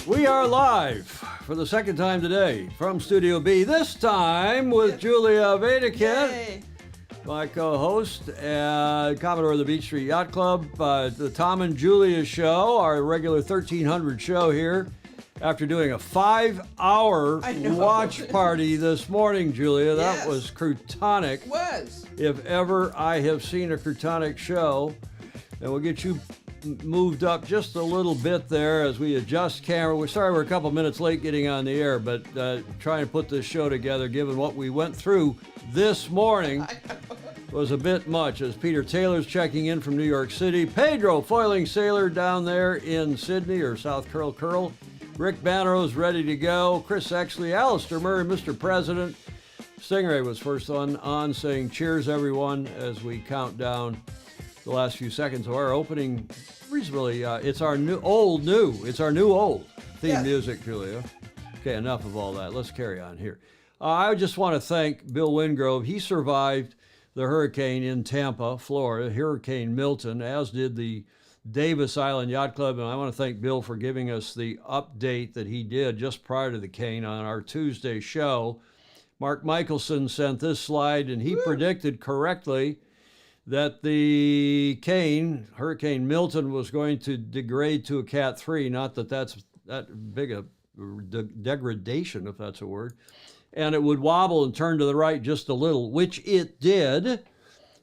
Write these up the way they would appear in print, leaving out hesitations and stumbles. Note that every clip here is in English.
We are live for the second time today from Studio B, this time with Julia Vediket, my co-host, and Commodore of the Beach Street Yacht Club, the Tom and Julia show, our regular 1300 show here, after doing a 5-hour watch party this morning, Julia. That was Crutonic. It was. If ever I have seen a Crutonic show. And we'll get you moved up just a little bit there as we adjust camera. We're sorry we're a couple minutes late getting on the air, but trying to put this show together, given what we went through this morning, was a bit much. As Peter Taylor's checking in from New York City, Pedro Foiling Sailor down there in Sydney or South Curl. Rick Bannerow's ready to go. Chris Exley, Alistair Murray, Mr. President. Stingray was first on saying cheers everyone as we count down the last few seconds of our opening. Reasonably, it's our new old theme music, Julia. Okay, enough of all that. Let's carry on here. I just want to thank Bill Wingrove. He survived the hurricane in Tampa, Florida, Hurricane Milton, as did the Davis Island Yacht Club. And I want to thank Bill for giving us the update that he did just prior to the cane on our Tuesday show. Mark Michelson sent this slide, and he predicted correctly that the cane, Hurricane Milton, was going to degrade to a Cat 3. Not that that's that big a degradation, if that's a word. And it would wobble and turn to the right just a little, which it did,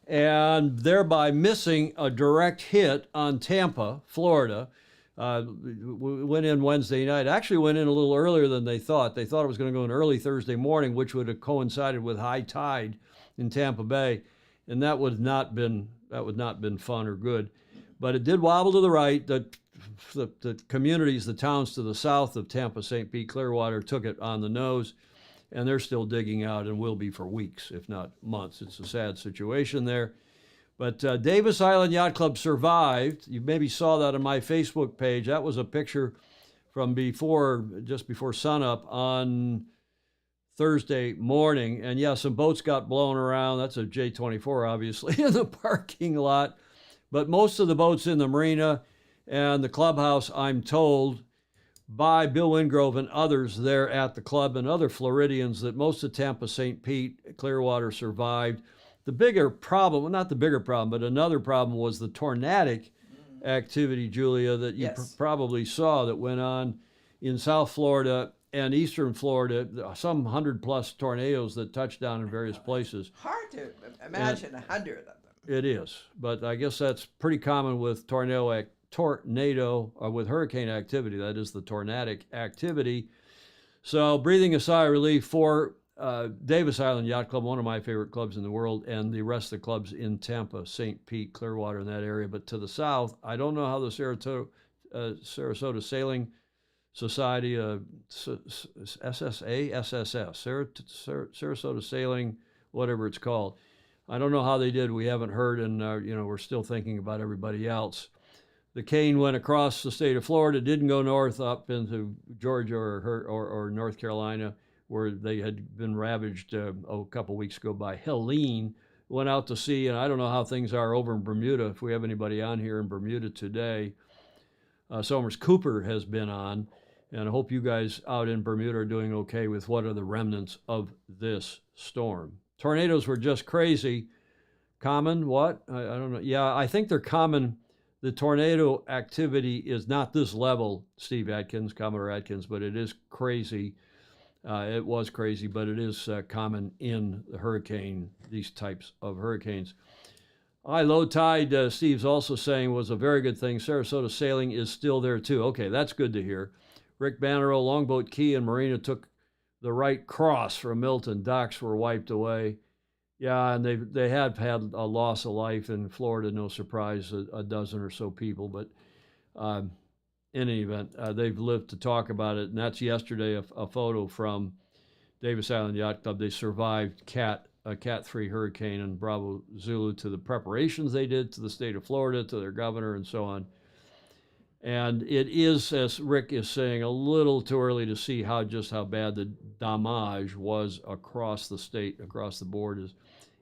and thereby missing a direct hit on Tampa, Florida. Went in Wednesday night. Actually went in a little earlier than they thought. They thought it was going to go in early Thursday morning, which would have coincided with high tide in Tampa Bay. And that would not been fun or good, but it did wobble to the right. The communities, the towns to the south of Tampa, St. Pete, Clearwater took it on the nose, and they're still digging out and will be for weeks, if not months. It's a sad situation there. But Davis Island Yacht Club survived. You maybe saw that on my Facebook page. That was a picture from just before sunup on Thursday morning, and some boats got blown around. That's a J24, obviously, in the parking lot. But most of the boats in the marina and the clubhouse, I'm told by Bill Wingrove and others there at the club and other Floridians, that most of Tampa, St. Pete, Clearwater survived. The bigger problem, well, not the bigger problem, but another problem was the tornadic activity, Julia, that you probably saw that went on in South Florida and eastern Florida, some 100+ tornadoes that touched down in various places. Hard to imagine 100 of them. It is, but I guess that's pretty common with with hurricane activity. That is the tornadic activity. So breathing a sigh of relief for Davis Island Yacht Club, one of my favorite clubs in the world, and the rest of the clubs in Tampa, St. Pete, Clearwater, in that area. But to the south, I don't know how the Sarasota Sailing Society, Sarasota Sailing, whatever it's called. I don't know how they did. We haven't heard, and we're still thinking about everybody else. The cane went across the state of Florida, didn't go north up into Georgia or North Carolina, where they had been ravaged a couple weeks ago by Helene. Went out to sea, and I don't know how things are over in Bermuda. If we have anybody on here in Bermuda today, Somers Cooper has been on. And I hope you guys out in Bermuda are doing okay with what are the remnants of this storm. Tornadoes were just crazy. Common, what? I don't know. Yeah, I think they're common. The tornado activity is not this level, Steve Atkins, Commodore Atkins, but it is crazy. It was crazy, but it is common in the hurricane, these types of hurricanes. High low tide, Steve's also saying, was a very good thing. Sarasota sailing is still there too. Okay, that's good to hear. Rick Bannerow, Longboat Key and Marina took the right cross from Milton. Docks were wiped away. Yeah, and they had a loss of life in Florida, no surprise, a dozen or so people. But in any event, they've lived to talk about it. And that's yesterday, a photo from Davis Island Yacht Club. They survived a Cat 3 hurricane and Bravo Zulu to the preparations they did to the state of Florida, to their governor, and so on. And it is, as Rick is saying, a little too early to see just how bad the damage was across the state, across the board.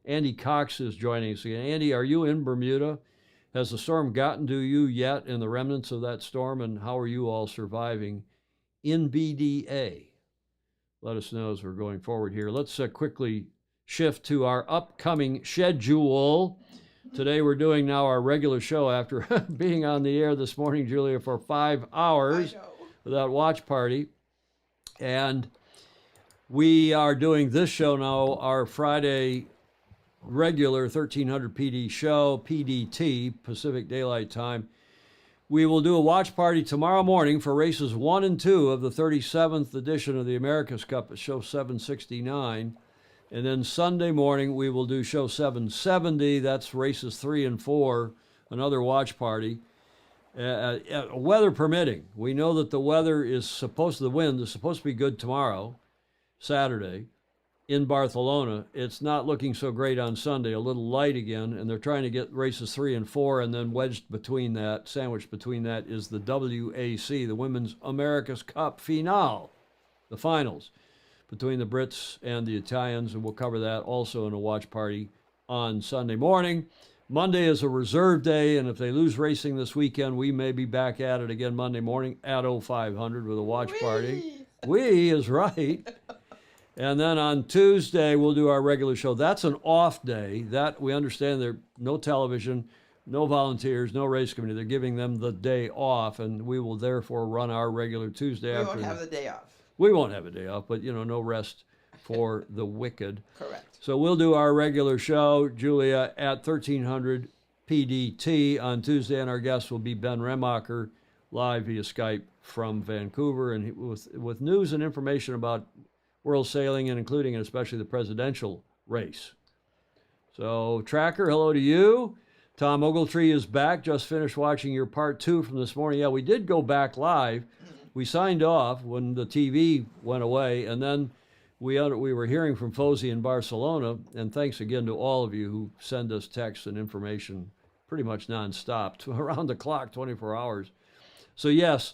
Andy Cox is joining us again. Andy, are you in Bermuda? Has the storm gotten to you yet in the remnants of that storm, and how are you all surviving in BDA? Let us know as we're going forward here. Let's quickly shift to our upcoming schedule. Today we're doing now our regular show after being on the air this morning, Julia, for 5 hours without watch party. And we are doing this show now, our Friday regular 1300 PD show, PDT, Pacific Daylight Time. We will do a watch party tomorrow morning for races 1 and 2 of the 37th edition of the America's Cup at show 769. And then Sunday morning, we will do show 770. That's races 3 and 4, another watch party. Weather permitting. We know that the weather the wind is supposed to be good tomorrow, Saturday, in Barcelona. It's not looking so great on Sunday, a little light again, and they're trying to get races 3 and 4, and then sandwiched between that is the WAC, the Women's America's Cup Finale, the finals, between the Brits and the Italians, and we'll cover that also in a watch party on Sunday morning. Monday is a reserve day, and if they lose racing this weekend, we may be back at it again Monday morning at 0500 with a watch party. We is right. And then on Tuesday, we'll do our regular show. That's an off day. That we understand there's no television, no volunteers, no race committee. They're giving them the day off, and we will therefore run our regular Tuesday afternoon. We won't have the day off. We won't have a day off, but, no rest for the wicked. Correct. So we'll do our regular show, Julia, at 1300 PDT on Tuesday, and our guest will be Ben Remacher, live via Skype from Vancouver, and with news and information about world sailing, and including and especially the presidential race. So, Tracker, hello to you. Tom Ogletree is back. Just finished watching your part 2 from this morning. Yeah, we did go back live. We signed off when the TV went away, and then we were hearing from Fozy in Barcelona, and thanks again to all of you who send us texts and information pretty much nonstop, around the clock, 24 hours. So yes,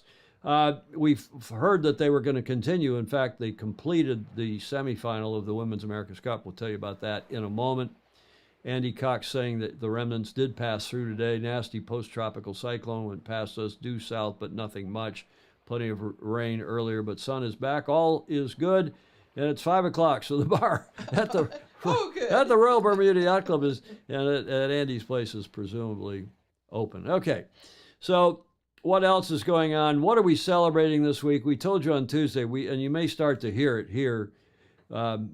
we've heard that they were going to continue. In fact, they completed the semifinal of the Women's America's Cup. We'll tell you about that in a moment. Andy Cox saying that the remnants did pass through today. Nasty post-tropical cyclone went past us, due south, but nothing much. Plenty of rain earlier, but sun is back. All is good, and it's 5 o'clock. So the bar at the at the Royal Bermuda Yacht Club is, and at Andy's place is presumably open. Okay, so what else is going on? What are we celebrating this week? We told you on Tuesday, and you may start to hear it here.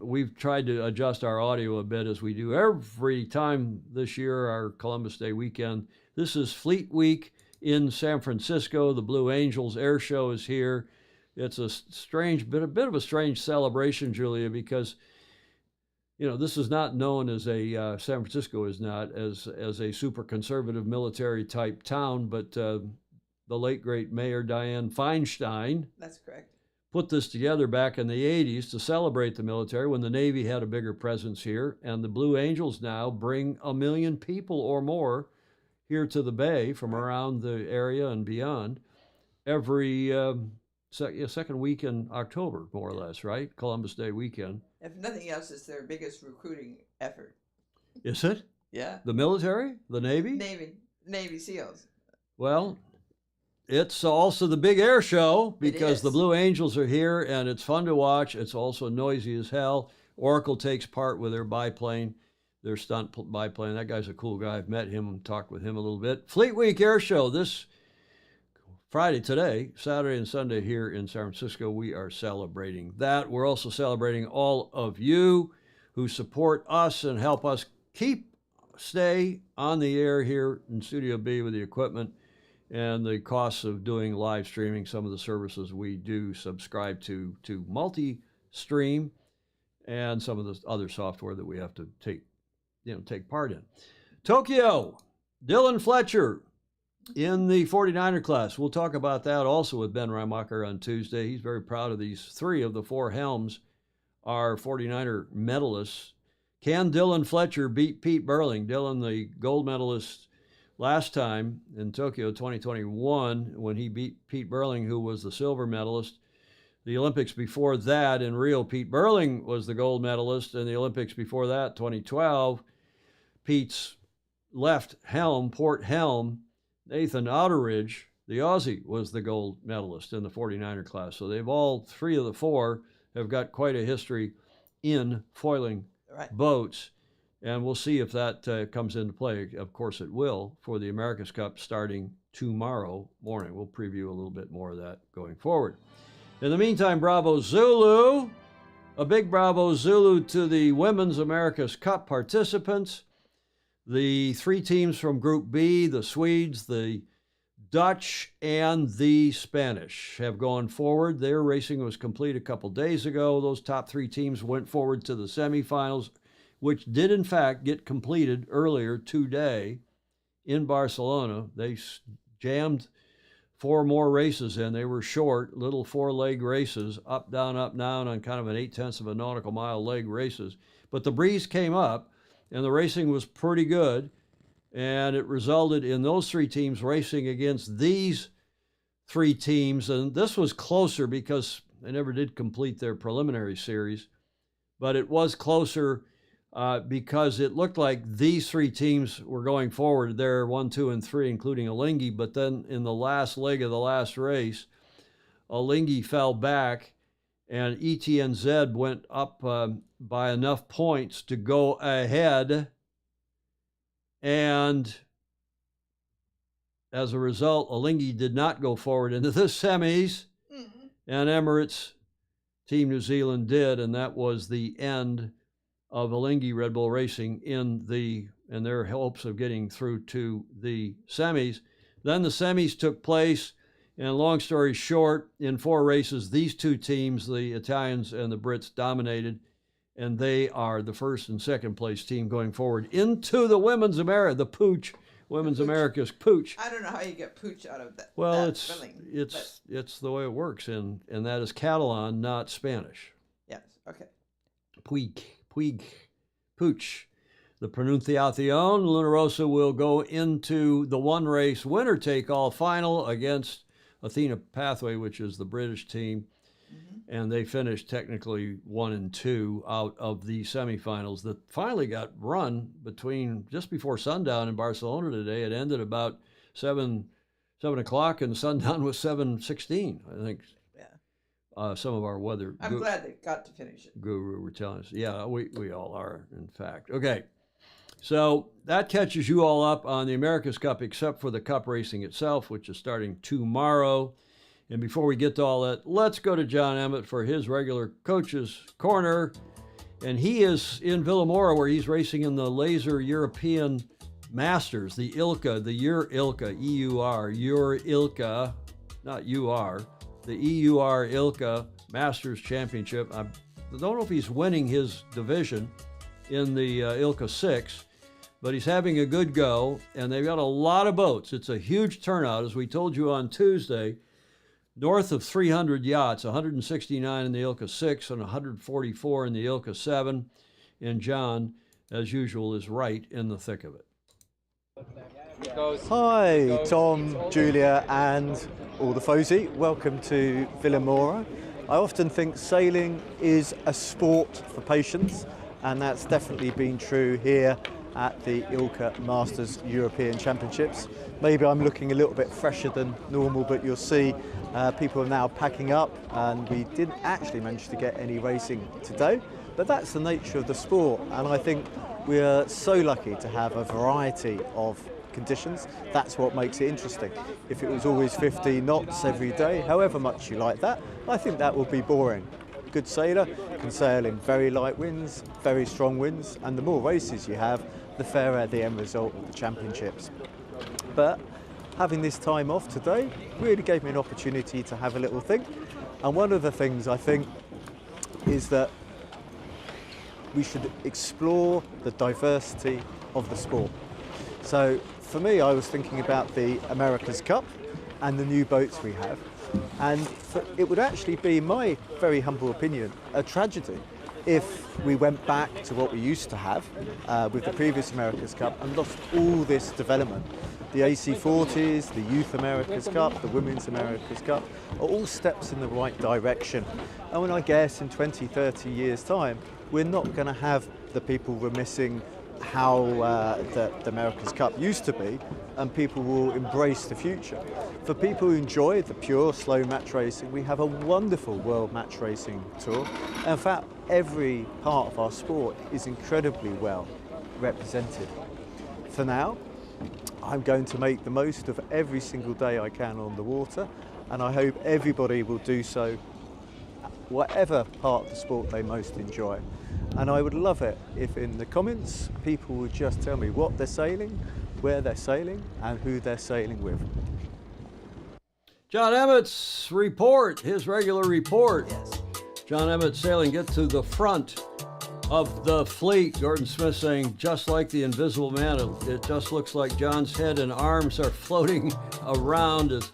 We've tried to adjust our audio a bit as we do every time this year, our Columbus Day weekend. This is Fleet Week in San Francisco. The Blue Angels Air Show is here. It's a bit of a strange celebration, Julia, because this is not known as San Francisco is not as a super conservative military type town, but the late great Mayor Dianne Feinstein. That's correct. Put this together back in the 80s to celebrate the military when the Navy had a bigger presence here, and the Blue Angels now bring 1 million people or more here to the Bay from around the area and beyond every second week in October, more or less, right? Columbus Day weekend. If nothing else, it's their biggest recruiting effort. Is it? Yeah. The military? The Navy? Navy SEALs. Well, it's also the big air show because the is. Blue Angels are here and it's fun to watch. It's also noisy as hell. Oracle takes part with their biplane, their stunt biplane. That guy's a cool guy. I've met him and talked with him a little bit. Fleet Week Air Show this Friday, today, Saturday and Sunday here in San Francisco. We are celebrating that. We're also celebrating all of you who support us and help us stay on the air here in Studio B with the equipment and the costs of doing live streaming. Some of the services we do subscribe to multi-stream and some of the other software that we have to take part in. Tokyo, Dylan Fletcher in the 49er class. We'll talk about that also with Ben Reimacher on Tuesday. He's very proud of these 3 of the 4 helms are 49er medalists. Can Dylan Fletcher beat Pete Burling? Dylan, the gold medalist last time in Tokyo 2021 when he beat Pete Burling, who was the silver medalist. The Olympics before that in Rio, Pete Burling was the gold medalist. And the Olympics before that, 2012, Pete's left helm, port helm, Nathan Outeridge, the Aussie, was the gold medalist in the 49er class. So they've all 3 of the 4 have got quite a history in foiling boats. And we'll see if that comes into play. Of course it will for the America's Cup starting tomorrow morning. We'll preview a little bit more of that going forward. In the meantime, Bravo Zulu, a big Bravo Zulu to the Women's America's Cup participants. The 3 teams from Group B, the Swedes, the Dutch, and the Spanish have gone forward. Their racing was complete a couple days ago. Those top 3 teams went forward to the semifinals, which did in fact get completed earlier today in Barcelona. They jammed 4 more races in. They were short, little 4-leg races, up, down, on kind of an 0.8 of a nautical mile leg races. But the breeze came up, and the racing was pretty good, and it resulted in those 3 teams racing against these 3 teams. And this was closer because they never did complete their preliminary series, but it was closer because it looked like these 3 teams were going forward there, 1, 2, and 3, including Alinghi. But then in the last leg of the last race, Alinghi fell back, and ETNZ went up by enough points to go ahead. And as a result, Alinghi did not go forward into the semis, and Emirates Team New Zealand did, and that was the end of Alinghi Red Bull Racing in their hopes of getting through to the semis. Then the semis took place, and long story short, in 4 races, these 2 teams, the Italians and the Brits, dominated, and they are the first and second place team going forward into the Women's America, the Pooch, Women's America's Pooch. I don't know how you get Pooch out of that. Well, that spelling, it's the way it works, and that is Catalan, not Spanish. Yes, okay. Puig, Pooch. The Pronunciación. Luna Rosa will go into the 1-race winner-take-all final against Athena Pathway, which is the British team, and they finished technically 1 and 2 out of the semifinals that finally got run between just before sundown in Barcelona today. It ended about 7 o'clock, and sundown was 7:16, I think. Yeah. Some of our weather. I'm glad they got to finish it. Guru were telling us. Yeah, we all are, in fact. Okay. So that catches you all up on the America's Cup, except for the Cup racing itself, which is starting tomorrow. And before we get to all that, let's go to John Emmett for his regular Coach's Corner. And he is in Villamoura, where he's racing in the Laser European Masters, the ILCA, the EUR-ILCA, E-U-R, EUR-ILCA, not U-R, the EUR-ILCA Masters Championship. I don't know if he's winning his division in the ILCA 6, but he's having a good go, and they've got a lot of boats. It's a huge turnout, as we told you on Tuesday. North of 300 yachts, 169 in the ILCA 6 and 144 in the ILCA 7. And John, as usual, is right in the thick of it. Hi, Tom, Julia, and all the Fozy. Welcome to Villamoura. I often think sailing is a sport for patience, and that's definitely been true here at the ILCA Masters European Championships. Maybe I'm looking a little bit fresher than normal, but you'll see people are now packing up, and we didn't actually manage to get any racing today, but that's the nature of the sport, and I think we're so lucky to have a variety of conditions. That's what makes it interesting. If it was always 50 knots every day, however much you like that, I think that would be boring. A good sailor can sail in very light winds, very strong winds, and the more races you have, the fairer the end result of the championships. But having this time off today really gave me an opportunity to have a little think, and one of the things I think is that we should explore the diversity of the sport. So for me, I was thinking about the America's Cup and the new boats we have, and it would actually be, in my very humble opinion, a tragedy if we went back to what we used to have with the previous America's Cup and lost all this development. The AC40s, the Youth America's Cup, the Women's America's Cup are all steps in the right direction. And when I guess in 20, 30 years' time, we're not going to have the people reminiscing how the America's Cup used to be, and people will embrace the future. For people who enjoy the pure slow match racing, we have a wonderful World Match Racing Tour. In fact, every part of our sport is incredibly well represented. For now, I'm going to make the most of every single day I can on the water, and I hope everybody will do so, whatever part of the sport they most enjoy. And I would love it if in the comments people would just tell me what they're sailing, where they're sailing, and who they're sailing with. John Emmett's report, his regular report. Yes. John Emmett sailing, get to the front of the fleet. Gordon Smith saying, just like the Invisible Man, it just looks like John's head and arms are floating around. As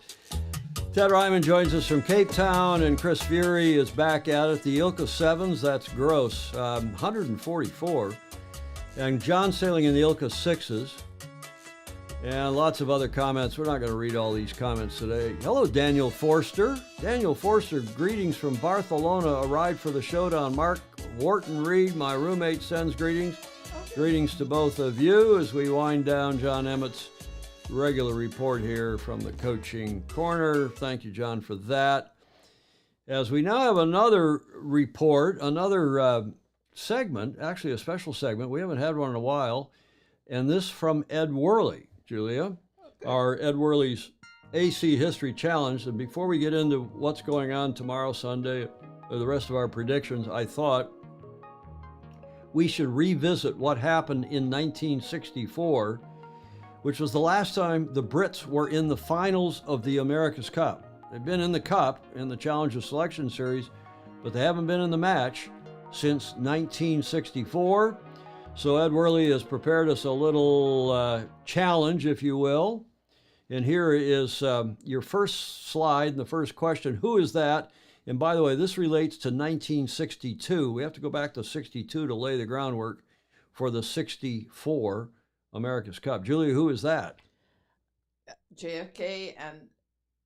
Ted Ryman joins us from Cape Town, and Chris Fury is back at it. The ILCA 7s, that's gross, 144. And John sailing in the ILCA 6s. And lots of other comments. We're not going to read all these comments today. Hello, Daniel Forster. Daniel Forster, greetings from Barcelona. A ride for the showdown. Mark Wharton Reed, my roommate, sends greetings. Greetings to both of you as we wind down John Emmett's regular report here from the coaching corner. Thank you, John, for that. As we now have another report, another segment, actually a special segment. We haven't had one in a while. And this from Ed Worley. Julia, our Ed Worley's AC History Challenge. And before we get into what's going on tomorrow, Sunday, or the rest of our predictions, I thought we should revisit what happened in 1964, which was the last time the Brits were in the finals of the America's Cup. They've been in the Cup, in the Challenger Selection Series, but they haven't been in the match since 1964. So Ed Worley has prepared us a little challenge, if you will. And here is your first slide and the first question. Who is that? And by the way, this relates to 1962. We have to go back to 62 to lay the groundwork for the 64 America's Cup. Julia, who is that? JFK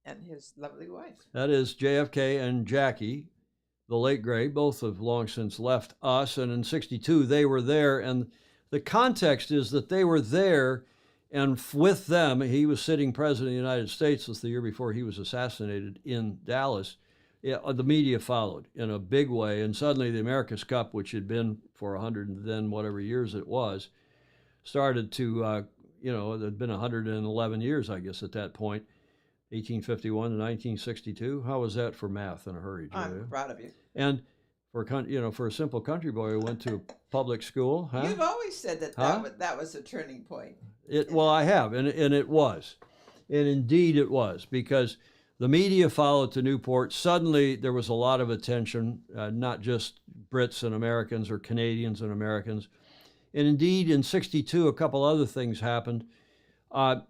and his lovely wife. That is JFK and Jackie, the late great. Both have long since left us, and in 62 they were there, and the context is that they were there, and with them, he was sitting president of the United States. This was the year before he was assassinated in Dallas. The media followed in a big way, and suddenly the America's Cup, which had been for 100 and then whatever years it was, started to, it had been 111 years, I guess, at that point. 1851 to 1962. How was that for math in a hurry, Julia? I'm proud of you. And for a simple country boy who went to public school, huh? You've always said that was a turning point. Well, I have, and it was, and indeed it was, because the media followed to Newport. Suddenly there was a lot of attention, not just Brits and Americans or Canadians and Americans, and indeed in '62 a couple other things happened.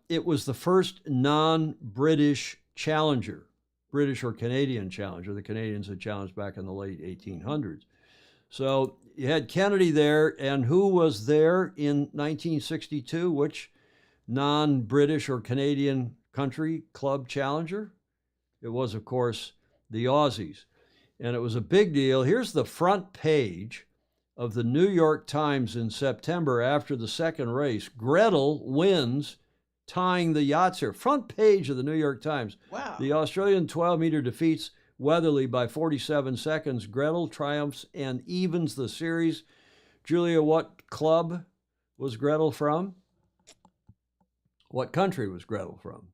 It was the first non-British challenger, British or Canadian challenger. The Canadians had challenged back in the late 1800s. So you had Kennedy there, and who was there in 1962? Which non-British or Canadian country club challenger? It was, of course, the Aussies. And it was a big deal. Here's the front page of the New York Times in September after the second race. Gretel wins, tying the Yatzer. Front page of the New York Times. Wow. The Australian 12-meter defeats Weatherly by 47 seconds. Gretel triumphs and evens the series. Julia, what club was Gretel from? What country was Gretel from?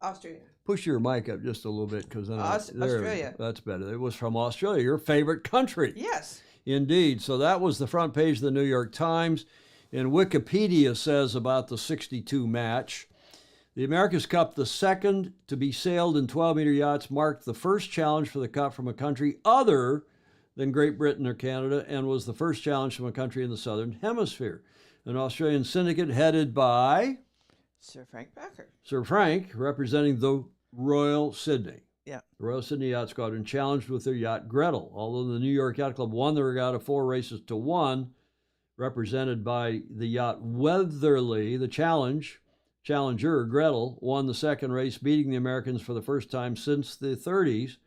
Austria. Push your mic up just a little bit, because then Australia. That's better. It was from Australia, your favorite country. Yes. Indeed. So that was the front page of the New York Times. And Wikipedia says about the 62 match, the America's Cup, the second to be sailed in 12-meter yachts, marked the first challenge for the Cup from a country other than Great Britain or Canada, and was the first challenge from a country in the Southern Hemisphere. An Australian syndicate headed by Sir Frank Packer. Sir Frank, representing the Royal Sydney. Yeah. The Royal Sydney Yacht Squadron challenged with their yacht Gretel. Although the New York Yacht Club won the regatta 4 races to 1, represented by the yacht Weatherly, the challenger Gretel won the second race, beating the Americans for the first time since the 30s,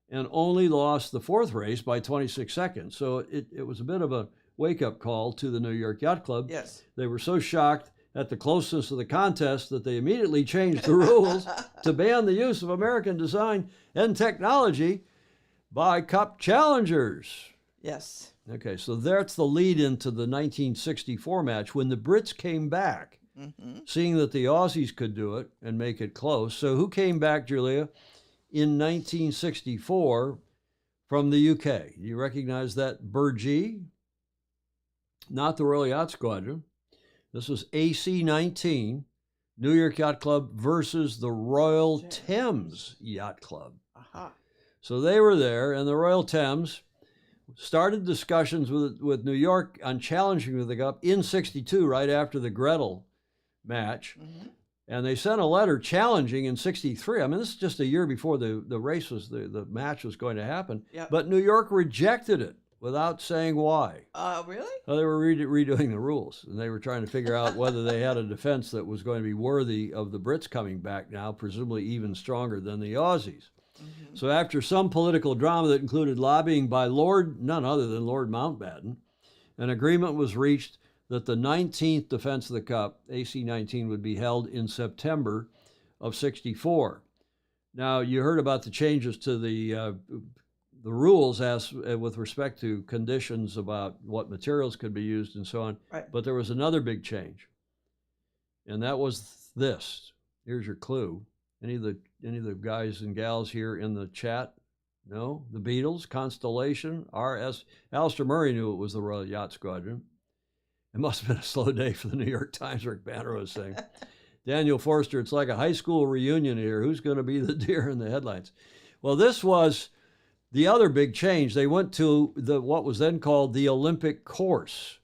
and only lost the 4th race by 26 seconds. So it was a bit of a wake-up call to the New York Yacht Club. Yes. They were so shocked at the closeness of the contest that they immediately changed the rules to ban the use of American design and technology by Cup challengers. Yes. Okay, so that's the lead into the 1964 match when the Brits came back, seeing that the Aussies could do it and make it close. So who came back, Julia, in 1964 from the UK? Do you recognize that? Burgee? Not the Royal Yacht Squadron. This was AC-19, New York Yacht Club versus the Royal Thames Yacht Club. Aha. So they were there, and the Royal Thames started discussions with New York on challenging the Cup in 62, right after the Gretel match. And they sent a letter challenging in 63. I mean, this is just a year before the race was, the match was going to happen. Yep. But New York rejected it without saying why. Really? Well, they were redoing the rules, and they were trying to figure out whether they had a defense that was going to be worthy of the Brits coming back now, presumably even stronger than the Aussies. So after some political drama that included lobbying by none other than Lord Mountbatten, an agreement was reached that the 19th defense of the Cup, AC-19, would be held in September of 64. Now, you heard about the changes to the rules with respect to conditions about what materials could be used and so on. Right. But there was another big change, and that was this. Here's your clue. Any of the guys and gals here in the chat? No? The Beatles, Constellation, RS. Alistair Murray knew it was the Royal Yacht Squadron. It must have been a slow day for the New York Times, Rick Banner was saying. Daniel Forster, it's like a high school reunion here. Who's going to be the deer in the headlines? Well, this was the other big change. They went to what was then called the Olympic course,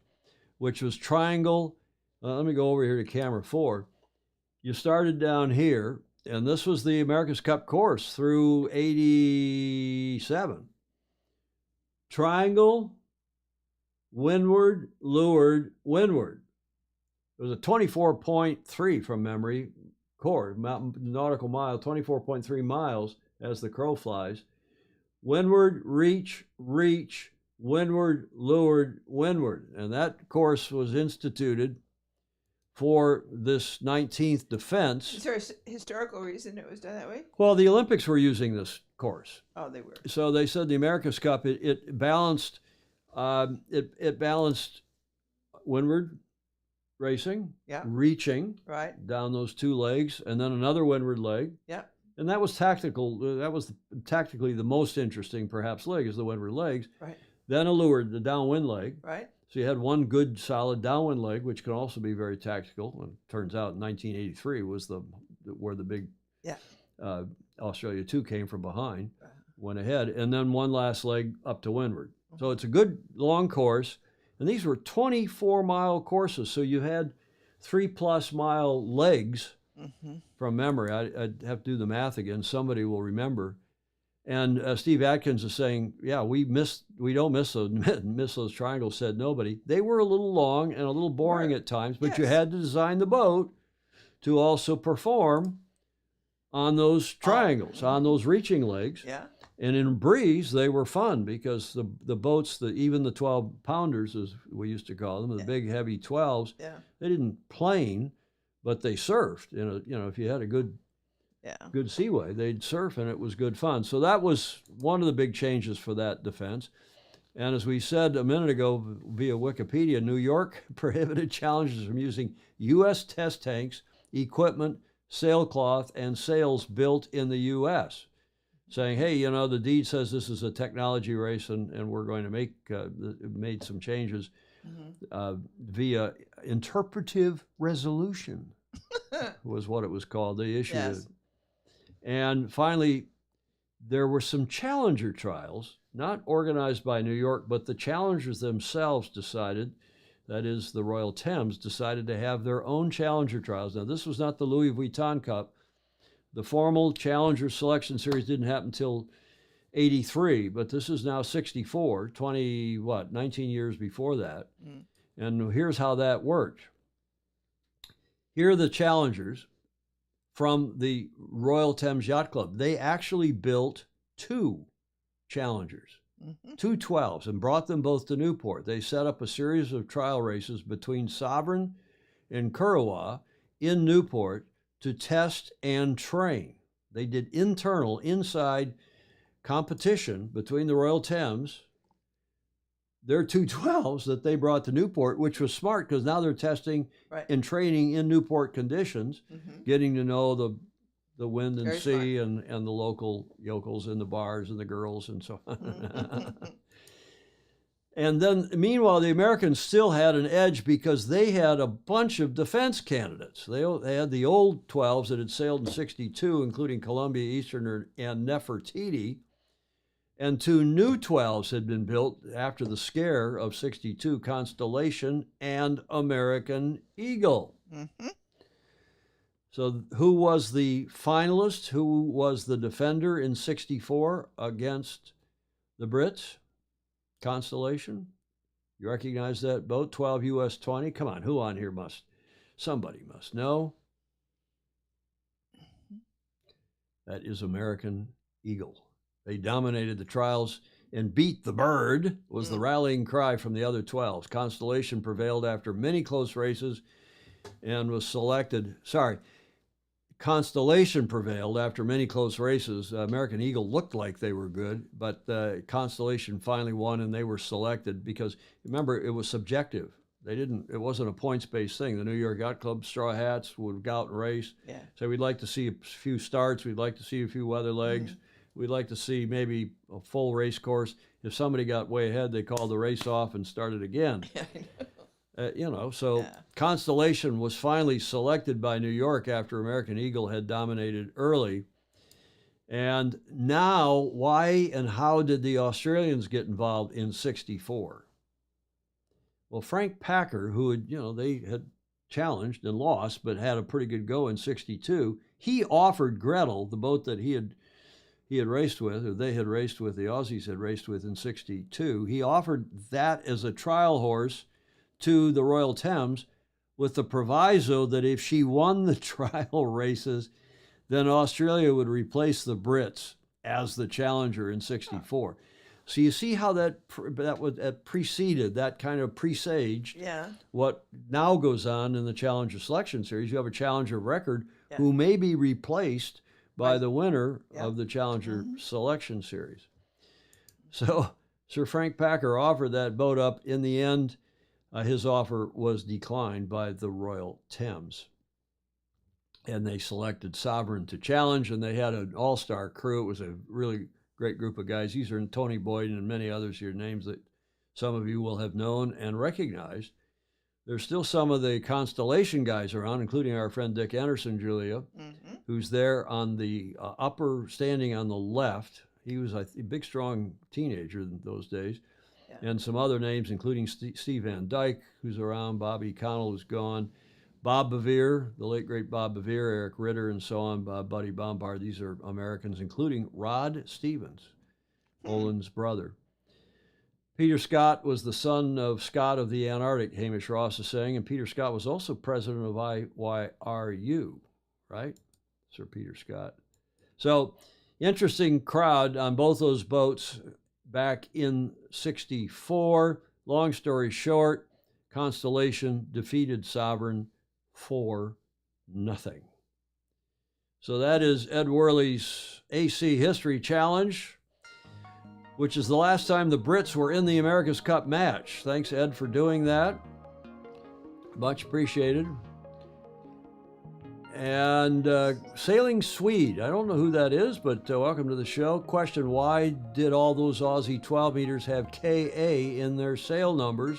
which was triangle. Let me go over here to camera 4. You started down here, and this was the America's Cup course through 87. Triangle, windward, leeward, windward. It was a 24.3 from memory course, nautical mile, 24.3 miles as the crow flies. Windward, reach, windward, leeward, windward. And that course was instituted for this 19th defense. Is there a historical reason it was done that way? Well, the Olympics were using this course. Oh, they were. So they said the America's Cup, it balanced it balanced windward racing, reaching down those 2 legs, and then another windward leg. Yeah. And that was tactical. That was tactically the most interesting, perhaps, leg is the windward legs. Right. Then a leeward, the downwind leg. Right. So you had one good, solid downwind leg, which can also be very tactical. And it turns out 1983 was where the big Australia 2 came from behind, went ahead, and then one last leg up to windward. So it's a good long course, and these were 24-mile courses. So you had 3+ mile legs from memory. I'd have to do the math again. Somebody will remember. And Steve Atkins is saying, yeah, we don't miss those triangles, said nobody. They were a little long and a little boring at times, but you had to design the boat to also perform on those triangles, on those reaching legs. Yeah. And in breeze, they were fun because the boats, even the 12-pounders, as we used to call them, the big heavy 12s, Yeah. they didn't plane, but they surfed. If you had a good seaway, they'd surf, and it was good fun. So that was one of the big changes for that defense. And as we said a minute ago via Wikipedia, New York prohibited challengers from using U.S. test tanks, equipment, sailcloth, and sails built in the U.S., saying, hey, the deed says this is a technology race, and we're going to made some changes via interpretive resolution was what it was called. They issued it. And finally, there were some challenger trials, not organized by New York, but the challengers themselves decided, that is, the Royal Thames, decided to have their own challenger trials. Now, this was not the Louis Vuitton Cup. The formal Challenger Selection Series didn't happen until 83, but this is now 64, 19 years before that. And here's how that worked. Here are the challengers from the Royal Thames Yacht Club. They actually built 2 challengers, 2 12s, and brought them both to Newport. They set up a series of trial races between Sovereign and Kurrawa in Newport to test and train. They did inside competition between the Royal Thames, their 2 12s that they brought to Newport, which was smart because now they're testing and training in Newport conditions, getting to know the wind and sea and the local yokels in the bars and the girls and so on. And then, meanwhile, the Americans still had an edge because they had a bunch of defense candidates. They had the old 12s that had sailed in 62, including Columbia, Easterner, and Nefertiti. And 2 new 12s had been built after the scare of 62, Constellation and American Eagle. So who was the finalist? Who was the defender in 64 against the Brits? Constellation. You recognize that boat? 12 US 20. Come on, who on here somebody must know. That is American Eagle. They dominated the trials and beat the bird, was the rallying cry from the other 12s. Constellation prevailed after many close races and was selected. Constellation prevailed after many close races. American Eagle looked like they were good, but Constellation finally won, and they were selected because, remember, it was subjective. It wasn't a points-based thing. The New York Yacht Club Straw Hats would go out and race. So we'd like to see a few starts. We'd like to see a few weather legs. We'd like to see maybe a full race course. If somebody got way ahead, they called the race off and started again. Constellation was finally selected by New York after American Eagle had dominated early. And now, why and how did the Australians get involved in 64? Well, Frank Packer, who they had challenged and lost, but had a pretty good go in 62, he offered Gretel, the boat that he had raced with, or they had raced with, the Aussies had raced with in 62. He offered that as a trial horse to the Royal Thames with the proviso that if she won the trial races, then Australia would replace the Brits as the challenger in 64. So you see how that preceded, that kind of presaged what now goes on in the Challenger Selection Series. You have a challenger record who may be replaced by the winner of the Challenger Selection Series. So Sir Frank Packer offered that boat up. In the end, his offer was declined by the Royal Thames. And they selected Sovereign to challenge, and they had an all-star crew. It was a really great group of guys. These are Tony Boyd and many others here, names that some of you will have known and recognized. There's still some of the Constellation guys around, including our friend Dick Anderson, Julia, who's there on the upper, standing on the left. He was a big, strong teenager in those days. And some other names, including Steve Van Dyke, who's around, Bobby Connell, who's gone, Bob Bevere, the late, great Bob Bevere, Eric Ritter, and so on, Buddy Bombard. These are Americans, including Rod Stevens, Olin's brother. Peter Scott was the son of Scott of the Antarctic, Hamish Ross is saying, and Peter Scott was also president of IYRU, right? Sir Peter Scott. So Interesting crowd on both those boats back in '64. Long story short, Constellation defeated Sovereign 4-0. So that is Ed Worley's AC History Challenge, which is the last time the Brits were in the America's Cup match. Thanks, Ed, for doing that. Much appreciated. And Sailing Swede, I don't know who that is, but welcome to the show. Question, why did all those Aussie 12 meters have KA in their sail numbers?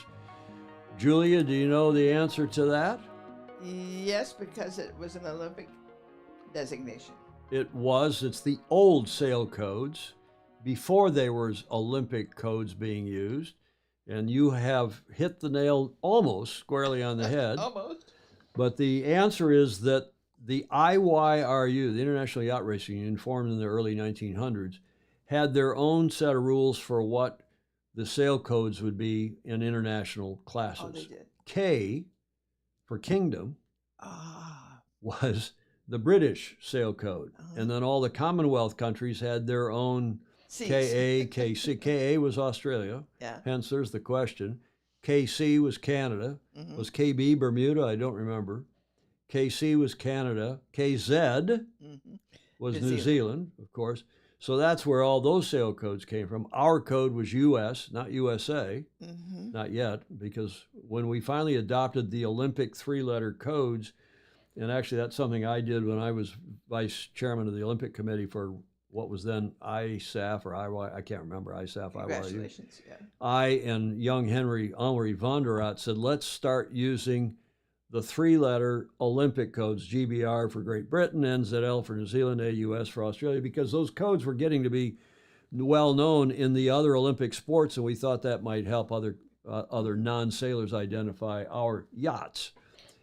Julia, do you know the answer to that? Yes, because it was an Olympic designation. It's the old sail codes before there was Olympic codes being used. And you have hit the nail almost squarely on the head. Almost. But the answer is that the IYRU, the International Yacht Racing Union, formed in the early 1900s, had their own set of rules for what the sail codes would be in international classes. Oh, they did. K, for Kingdom, Ah. was the British sail code. And then all the Commonwealth countries had their own Cs. KA, KC. KA was Australia, Yeah. hence there's the question. KC was Canada. Mhm. Was KB Bermuda? I don't remember. KC was Canada. KZ Mhm. was New New Zealand, of course. So that's where all those sail codes came from. Our code was US, not USA, Mhm. not yet, because when we finally adopted the Olympic three-letter codes, and actually that's something I did when I was vice chairman of the Olympic Committee for what was then ISAF or IY, I can't remember, ISAF, IYU. Congratulations. Yeah. I and young Henry van der Raat said, let's start using the three-letter Olympic codes, GBR for Great Britain, NZL for New Zealand, AUS for Australia, because those codes were getting to be well known in the other Olympic sports, and we thought that might help other non-sailors identify our yachts.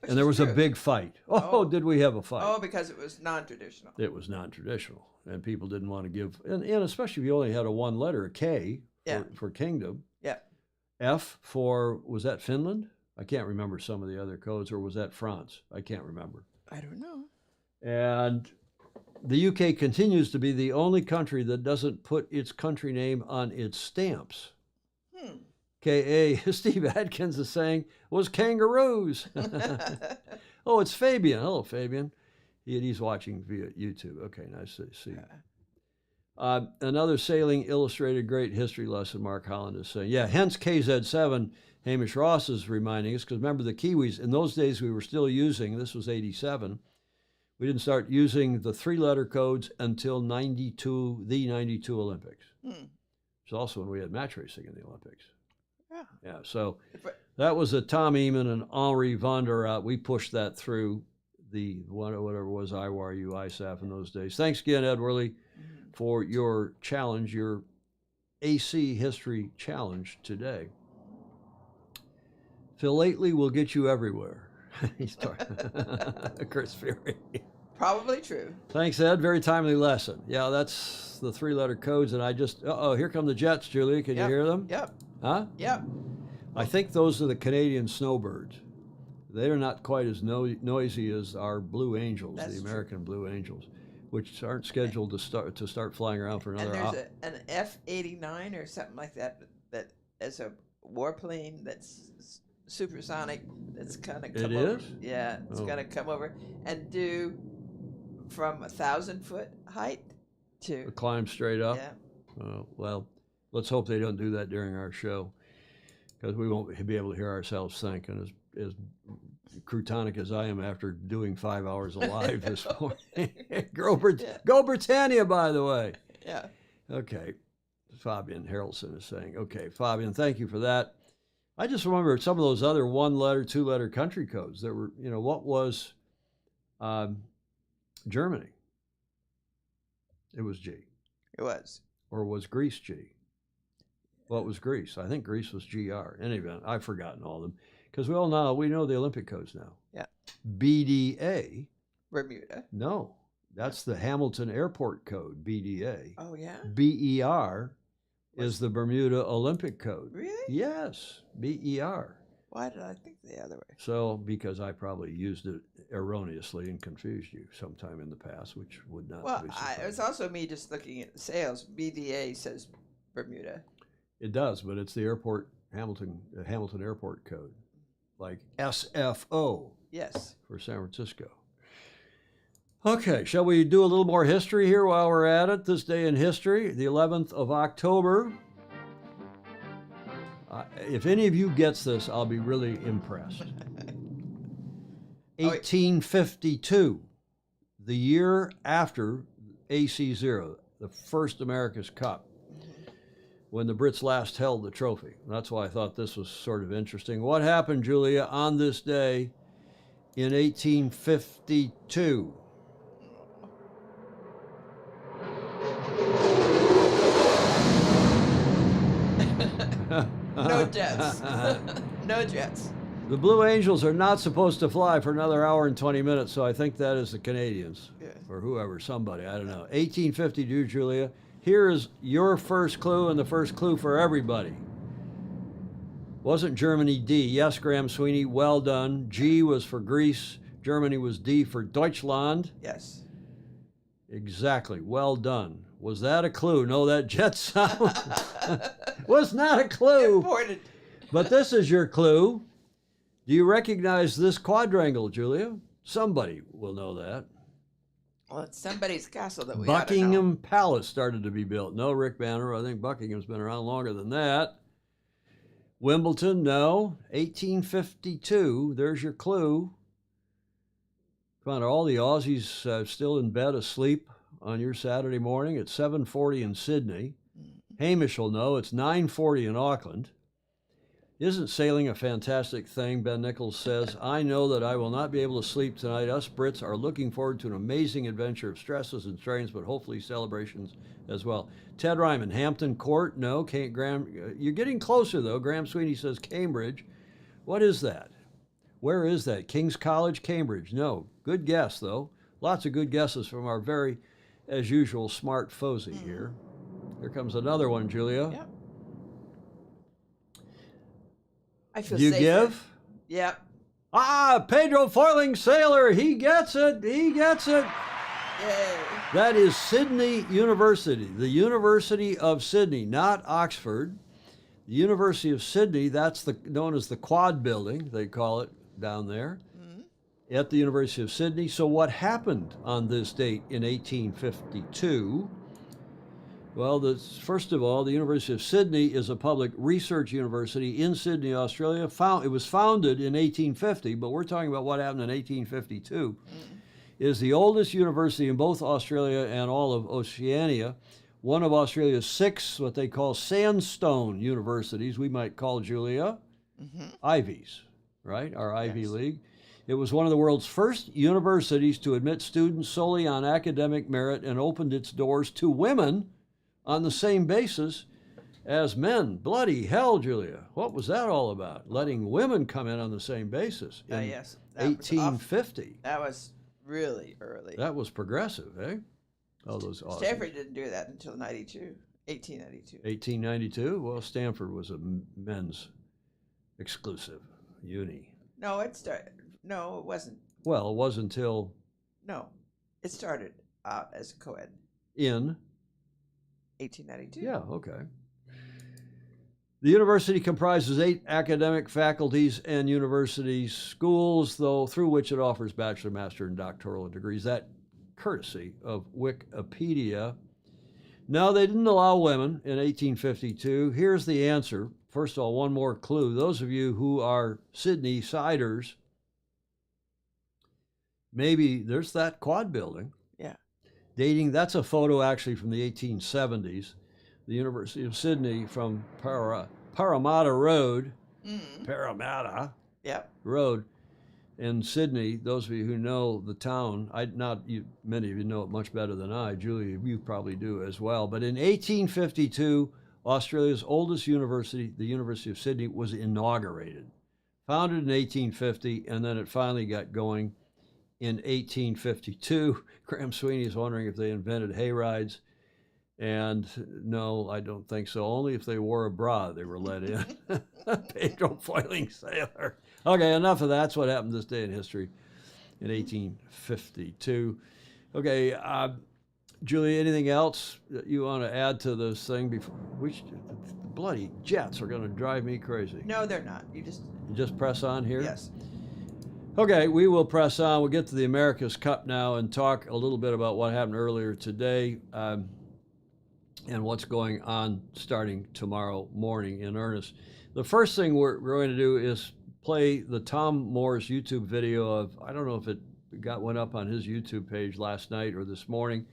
Which And there is was a true. big fight. Oh, did we have a fight? Oh, because it was non-traditional. It was non-traditional, and people didn't want to give, and especially if you only had a one letter, a K Yeah. for Kingdom. Yeah. F for, was that Finland? I can't remember some of the other codes, or was that France? I can't remember. I don't know. And the UK continues to be the only country that doesn't put its country name on its stamps. KA, Steve Adkins is saying, was kangaroos. Oh, it's Fabian. Hello, Fabian. He's watching via YouTube. Okay, nice to see. Another Sailing Illustrated great history lesson, Mark Holland is saying. Yeah, hence KZ7, Hamish Ross is reminding us, because remember the Kiwis, in those days we were still using, this was 87, we didn't start using the three-letter codes until the 92 Olympics. It's also when we had match racing in the Olympics. Yeah. Yeah, so that was a Tom Eamon and Henri van der Raat. We pushed that through the whatever it was, IWARU, ISAF in those days. Thanks again, Ed Worley, for your challenge, your AC History Challenge today. Phil Lately will get you everywhere. He's talking. Chris Fury. Probably true. Thanks, Ed. Very timely lesson. Yeah, that's the three-letter codes, and I just, here come the jets, Julia. Can you hear them? Yep. Huh? Yep. I think those are the Canadian snowbirds. They are not quite as noisy as our Blue Angels, That's the true. American Blue Angels, which aren't scheduled to start flying around for And another there's hour. an F-89 or something like that that is a warplane that's supersonic. That's kind of come It over. is? Yeah, it's Oh. gonna come over and do from 1,000-foot height to Climb straight up. yeah. Oh, well, let's hope they don't do that during our show, because we won't be able to hear ourselves think. And as crutonic as I am after doing 5 hours alive this morning, go Britannia, by the way. Yeah. Okay, Fabian Harrelson is saying, okay, Fabian, thank you for that. I just remember some of those other one-letter, two-letter country codes that were, what was Germany? It was G. It was. Or was Greece G? What was Greece? I think Greece was GR. In any event, I've forgotten all of them, because we know the Olympic codes now. Yeah. BDA, Bermuda. no, that's the Hamilton Airport code, BDA. Oh yeah. BER is the Bermuda Olympic code. Really? Yes, BER. Why did I think the other way? So, because I probably used it erroneously and confused you sometime in the past, which would not Well, be it's surprising. also me just looking at the sales. BDA says Bermuda. It does, but it's the Hamilton Airport code, like SFO Yes. for San Francisco. Okay, shall we do a little more history here while we're at it? This day in history, the 11th of October. If any of you gets this, I'll be really impressed. 1852, the year after AC0, the first America's Cup, when the Brits last held the trophy. That's why I thought this was sort of interesting. What happened, Julia, on this day in 1852? No jets. No jets. The Blue Angels are not supposed to fly for another hour and 20 minutes, so I think that is the Canadians. Yeah. Or whoever, somebody, I don't know. 1852, Julia. Here is your first clue and the first clue for everybody. Wasn't Germany D? Yes, Graham Sweeney, well done. G was for Greece. Germany was D for Deutschland. Yes. Exactly, well done. Was that a clue? No, that jet sound was not a clue. Imported. But this is your clue. Do you recognize this quadrangle, Julia? Somebody will know that. Well, it's somebody's castle that we ought to know. Buckingham Palace started to be built. No, Rick Banner. I think Buckingham's been around longer than that. Wimbledon, no. 1852. There's your clue. Come on, are all the Aussies still in bed asleep on your Saturday morning? It's 7:40 in Sydney. Hamish will know. It's 9:40 in Auckland. Isn't sailing a fantastic thing? Ben Nichols says, I know that I will not be able to sleep tonight. Us Brits are looking forward to an amazing adventure of stresses and strains, but hopefully celebrations as well. Ted Ryman, Hampton Court, no. Graham, you're getting closer, though. Graham Sweeney says Cambridge. What is that? Where is that? King's College, Cambridge. No. Good guess, though. Lots of good guesses from our very, as usual, smart Fozy here. Here comes another one, Julia. Yep. I feel You safer. give? Yep. Ah, Pedro Foiling Sailor. He gets it. He gets it. Yay. That is Sydney University, the University of Sydney, not Oxford. The University of Sydney, that's known as the Quad Building, they call it down there, at the University of Sydney. So what happened on this date in 1852? Well, first of all, the University of Sydney is a public research university in Sydney, Australia. It was founded in 1850, but we're talking about what happened in 1852. It is the oldest university in both Australia and all of Oceania. One of Australia's 6, what they call sandstone universities, we might call, Julia, Ivies, right? Our Ivy League. It was one of the world's first universities to admit students solely on academic merit and opened its doors to women on the same basis as men. Bloody hell, Julia. What was that all about? Letting women come in on the same basis in Yes. That was 1850. That was really early. That was progressive, eh? Oh, those Aussies. Stanford didn't do that until 1892. 1892? Well, Stanford was a men's exclusive uni. No, it started. No, it wasn't. Well, it was until No, it started out as a co-ed. in 1892. Yeah, okay. The university comprises 8 academic faculties and university schools, though, through which it offers bachelor, master, and doctoral degrees. That courtesy of Wikipedia. No, they didn't allow women in 1852. Here's the answer. First of all, one more clue. Those of you who are Sydney siders, maybe there's that quad building. Yeah. Dating, that's a photo actually from the 1870s. The University of Sydney from Parramatta Road, Parramatta Yep. Road in Sydney. Those of you who know the town, many of you know it much better than I. Julia, you probably do as well. But in 1852, Australia's oldest university, the University of Sydney, was inaugurated. Founded in 1850, and then it finally got going in 1852. Graham Sweeney is wondering if they invented hay rides. And no, I don't think so. Only if they wore a bra, they were let in. Pedro Foiling Sailor. Okay, enough of that. That's what happened this day in history. in 1852. Okay, Julie, anything else that you want to add to this thing before the bloody jets are going to drive me crazy? No, they're not. You just press on here? yes. Okay, we will press on. We'll get to the America's Cup now and talk a little bit about what happened earlier today and what's going on starting tomorrow morning in earnest. The first thing we're going to do is play the Tom Morris YouTube video of, I don't know if it went up on his YouTube page last night or this morning,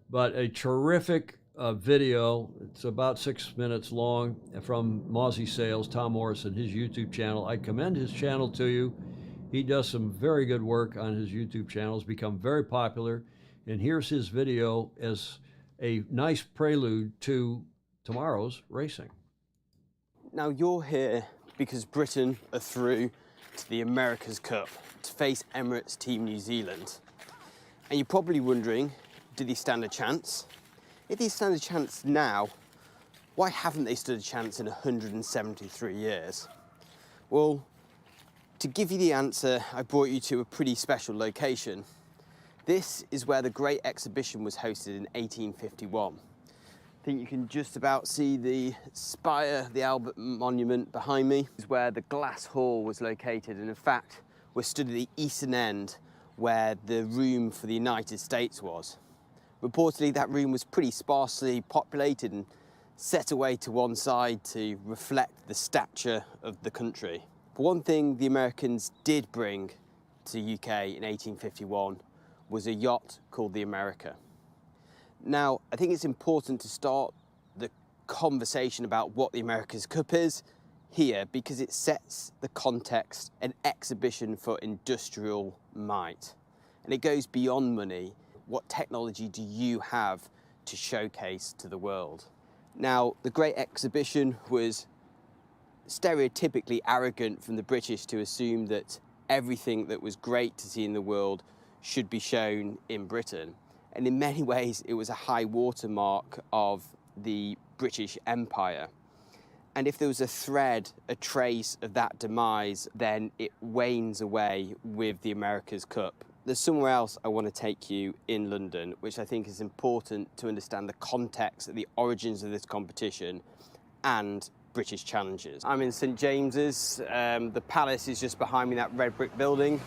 but a terrific video. It's about 6 minutes long from Mozzie Sales, Tom Morris, and his YouTube channel. I commend his channel to you. He does some very good work on his YouTube channel. It's become very popular. And here's his video as a nice prelude to tomorrow's racing. Now you're here because Britain are through to the America's Cup to face Emirates Team New Zealand. And you're probably wondering, do they stand a chance? If they stand a chance now, why haven't they stood a chance in 173 years? Well, to give you the answer, I brought you to a pretty special location. This is where the Great Exhibition was hosted in 1851. I think you can just about see the spire, the Albert Monument behind me. This is where the Glass Hall was located, and in fact, we're stood at the eastern end where the room for the United States was. Reportedly, that room was pretty sparsely populated and set away to one side to reflect the stature of the country. But one thing the Americans did bring to UK in 1851 was a yacht called the America. Now, I think it's important to start the conversation about what the America's Cup is here because it sets the context, an exhibition for industrial might. And it goes beyond money. What technology do you have to showcase to the world? Now, the Great Exhibition was stereotypically arrogant from the British to assume that everything that was great to see in the world should be shown in Britain. And in many ways, it was a high watermark of the British Empire. And if there was a thread, a trace of that demise, then it wanes away with the America's Cup. There's somewhere else I want to take you in London, which I think is important to understand the context, the origins of this competition and British challenges. I'm in St James's. The palace is just behind me, that red brick building.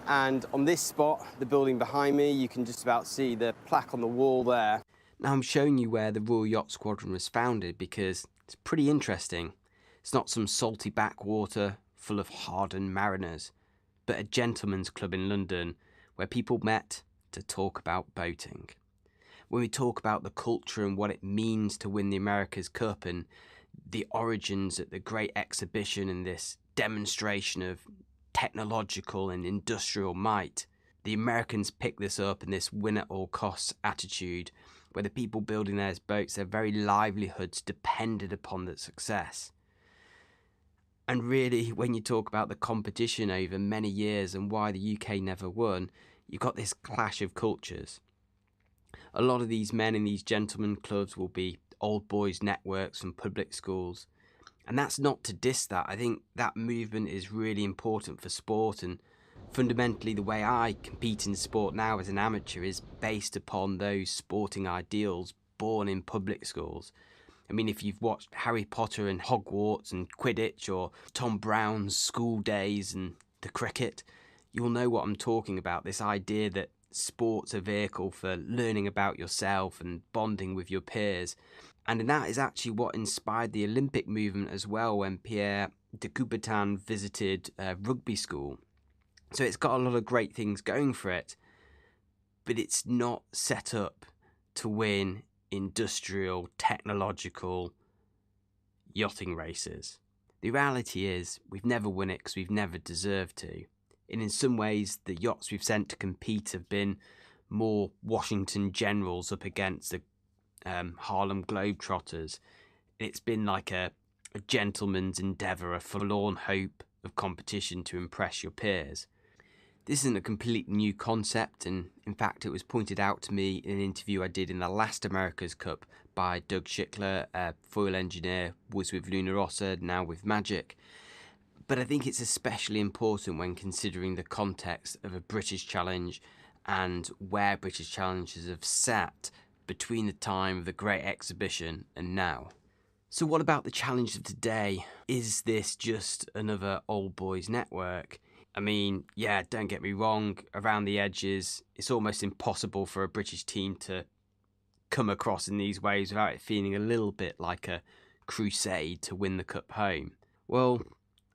And on this spot, the building behind me, you can just about see the plaque on the wall there. Now I'm showing you where the Royal Yacht Squadron was founded because it's pretty interesting. It's not some salty backwater full of hardened mariners, but a gentleman's club in London where people met to talk about boating. When we talk about the culture and what it means to win the America's Cup and the origins at the Great Exhibition and this demonstration of technological and industrial might, the Americans picked this up in this win-at-all-costs attitude where the people building their boats, their very livelihoods depended upon the success. And really, when you talk about the competition over many years and why the UK never won, you've got this clash of cultures. A lot of these men in these gentlemen clubs will be old boys networks from public schools. And that's not to diss that. I think that movement is really important for sport, and fundamentally the way I compete in sport now as an amateur is based upon those sporting ideals born in public schools. I mean, if you've watched Harry Potter and Hogwarts and Quidditch or Tom Brown's School Days and the cricket, you'll know what I'm talking about, this idea that sport's a vehicle for learning about yourself and bonding with your peers. And that is actually what inspired the Olympic movement as well when Pierre de Coubertin visited rugby school. So it's got a lot of great things going for it, but it's not set up to win industrial, technological yachting races. The reality is we've never won it because we've never deserved to. And in some ways, the yachts we've sent to compete have been more Washington Generals up against the Harlem Globetrotters. It's been like a gentleman's endeavour, a forlorn hope of competition to impress your peers. This isn't a completely new concept, and in fact it was pointed out to me in an interview I did in the last America's Cup by Doug Schickler, a foil engineer, was with Luna Rossa, now with Magic. But I think it's especially important when considering the context of a British Challenge and where British Challengers have sat between the time of the Great Exhibition and now. So what about the challenge of today? Is this just another old boys network? I mean, yeah, don't get me wrong, around the edges, it's almost impossible for a British team to come across in these ways without it feeling a little bit like a crusade to win the cup home. Well,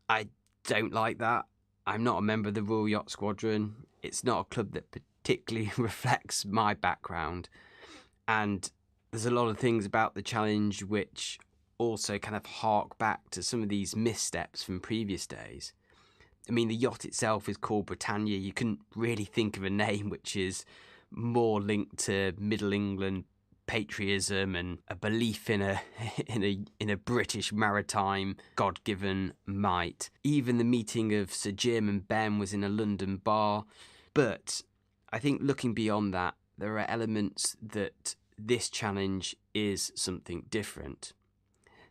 I don't like that. I'm not a member of the Royal Yacht Squadron. It's not a club that particularly reflects my background. And there's a lot of things about the challenge which also kind of hark back to some of these missteps from previous days. I mean, the yacht itself is called Britannia. You couldn't really think of a name which is more linked to Middle England patriotism and a belief in a British maritime God-given might. Even the meeting of Sir Jim and Ben was in a London bar. But I think looking beyond that, there are elements that this challenge is something different.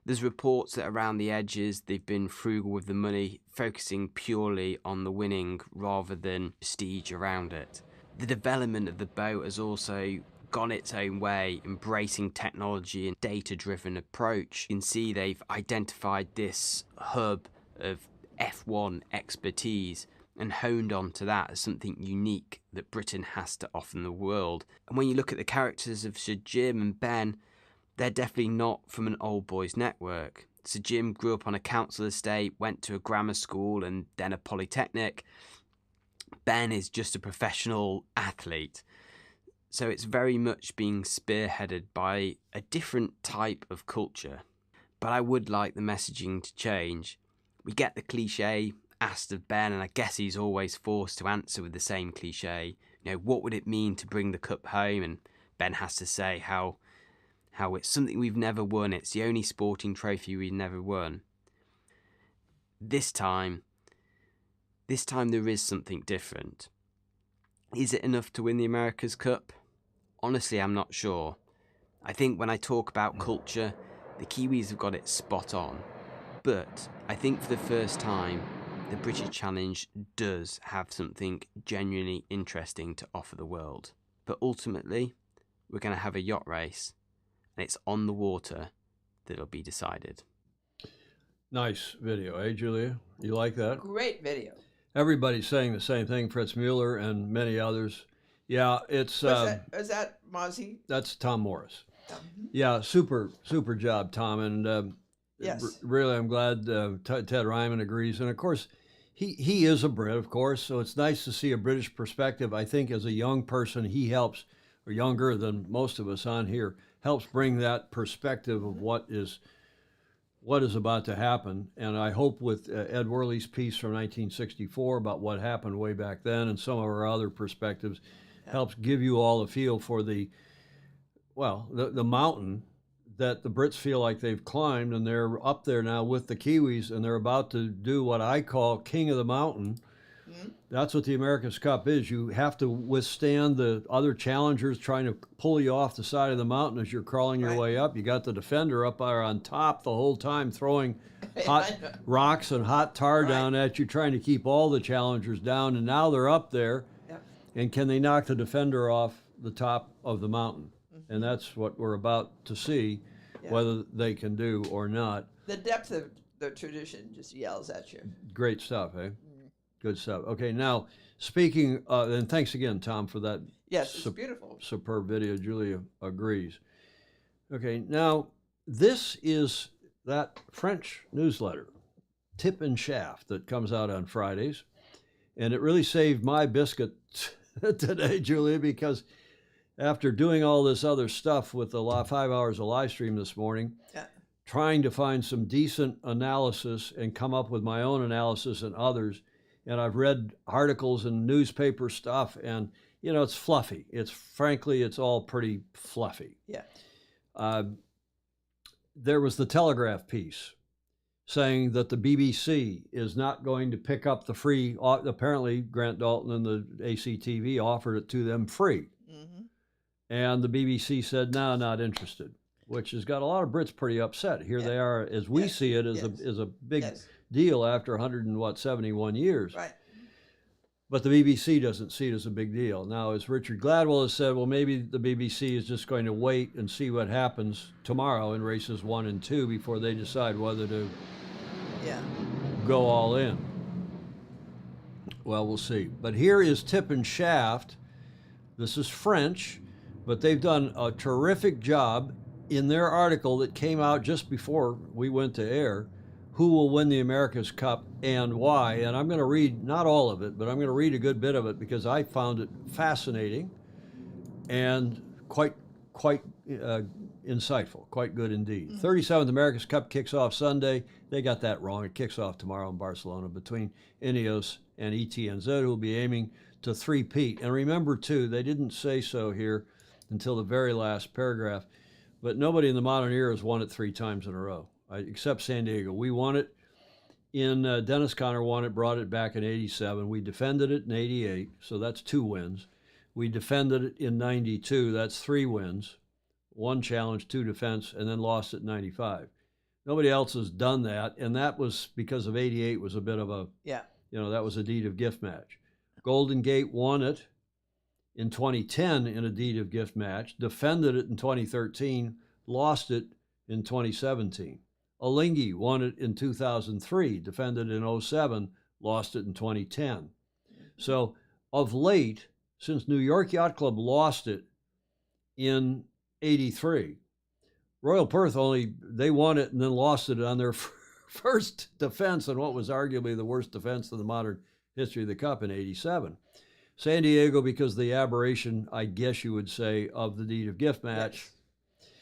There's reports that around the edges they've been frugal with the money, focusing purely on the winning rather than prestige around it. The development of the boat has also gone its own way, embracing technology and data-driven approach. You can see they've identified this hub of F1 expertise and honed onto that as something unique that Britain has to offer the world. And when you look at the characters of Sir Jim and Ben, they're definitely not from an old boys network. Sir Jim grew up on a council estate, went to a grammar school and then a polytechnic. Ben is just a professional athlete. So it's very much being spearheaded by a different type of culture. But I would like the messaging to change. We get the cliche asked of Ben, and I guess he's always forced to answer with the same cliche. You know, what would it mean to bring the cup home? And Ben has to say how it's something we've never won. It's the only sporting trophy we've never won. This time there is something different. Is it enough to win the America's Cup? Honestly, I'm not sure. I think when I talk about culture, the Kiwis have got it spot on. But I think for the first time, the British Challenge does have something genuinely interesting to offer the world. But ultimately, we're going to have a yacht race, and it's on the water that it'll be decided. Nice video, eh, Julia? You like that? Great video. Everybody's saying the same thing, Fritz Mueller and many others. Yeah, it's... Was that Mozzie? That's Tom Morris. Yeah, super job, Tom. And Yes. really, I'm glad Ted Ryman agrees. And of course, he is a Brit, of course, so it's nice to see a British perspective. I think as a young person, he helps, or younger than most of us on here, helps bring that perspective of what is about to happen. And I hope with Ed Worley's piece from 1964 about what happened way back then and some of our other perspectives helps give you all a feel for the mountain that the Brits feel like they've climbed, and they're up there now with the Kiwis, and they're about to do what I call King of the Mountain. Mm-hmm. That's what the America's Cup is. You have to withstand the other challengers trying to pull you off the side of the mountain as you're crawling your way up. You got the defender up there on top the whole time throwing hot rocks and hot tar down at you, trying to keep all the challengers down, and now they're up there. Yep. And can they knock the defender off the top of the mountain? Mm-hmm. And that's what we're about to see, whether they can do or not. The depth of the tradition just yells at you. Great stuff, eh? Good stuff. Okay, now, speaking, and thanks again, Tom, for that. Yes, it's beautiful. Superb video. Julia agrees. Okay, now, this is that French newsletter, Tip and Shaft, that comes out on Fridays. And it really saved my biscuit today, Julia, because after doing all this other stuff with the 5 hours of live stream this morning, trying to find some decent analysis and come up with my own analysis and others, and I've read articles and newspaper stuff, and, you know, it's fluffy. Frankly, it's all pretty fluffy. Yeah. There was the Telegraph piece saying that the BBC is not going to pick up the free, apparently Grant Dalton and the ACTV offered it to them free. Mm-hmm. And the BBC said, no, not interested, which has got a lot of Brits pretty upset. Here they are, as we see it, as a big deal after 171 years. Right. But the BBC doesn't see it as a big deal. Now, as Richard Gladwell has said, well, maybe the BBC is just going to wait and see what happens tomorrow in races 1 and 2 before they decide whether to Yeah. go all in. Well, we'll see. But here is Tip and Shaft. This is French, but they've done a terrific job in their article that came out just before we went to air. Who will win the America's Cup and why? And I'm going to read, not all of it, but I'm going to read a good bit of it because I found it fascinating and quite insightful, quite good indeed. 37th America's Cup kicks off Sunday. They got that wrong. It kicks off tomorrow in Barcelona between Ineos and ETNZ, who will be aiming to three-peat. And remember, too, they didn't say so here until the very last paragraph, but nobody in the modern era has won it 3 times in a row. Except San Diego. We won it in, Dennis Conner won it, brought it back in 87. We defended it in 88, so that's 2 wins. We defended it in 92, that's 3 wins. 1 challenge, 2 defense, and then lost it in 95. Nobody else has done that, and that was because of 88 was a bit of a, that was a deed of gift match. Golden Gate won it in 2010 in a deed of gift match, defended it in 2013, lost it in 2017. Alinghi won it in 2003, defended in 07, lost it in 2010. So of late, since New York Yacht Club lost it in 83, Royal Perth they won it and then lost it on their first defense in what was arguably the worst defense in the modern history of the Cup in 87. San Diego, because of the aberration, I guess you would say, of the deed of gift match. Yes.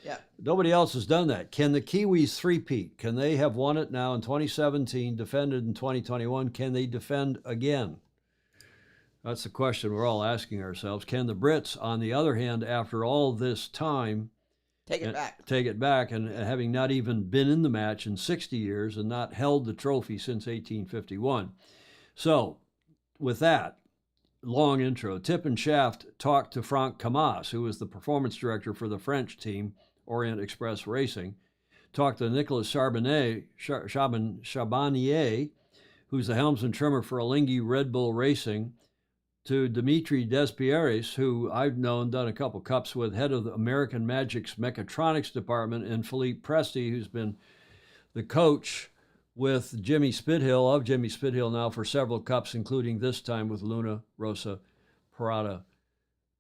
Yeah. Nobody else has done that. Can the Kiwis three-peat? Can they have won it now in 2017, defended in 2021? Can they defend again? That's the question we're all asking ourselves. Can the Brits, on the other hand, after all this time, take it back, and having not even been in the match in 60 years and not held the trophy since 1851? So, with that long intro, Tip and Shaft talked to Franck Camas, who was the performance director for the French team, Orient Express Racing, talked to Nicolas Charbonnier, who's the helmsman trimmer for Alinghi Red Bull Racing, to Dimitri Despieres, who I've known, done a couple cups with, head of the American Magic's Mechatronics Department, and Philippe Presti, who's been the coach with Jimmy Spithill now for several cups, including this time with Luna Rossa Parada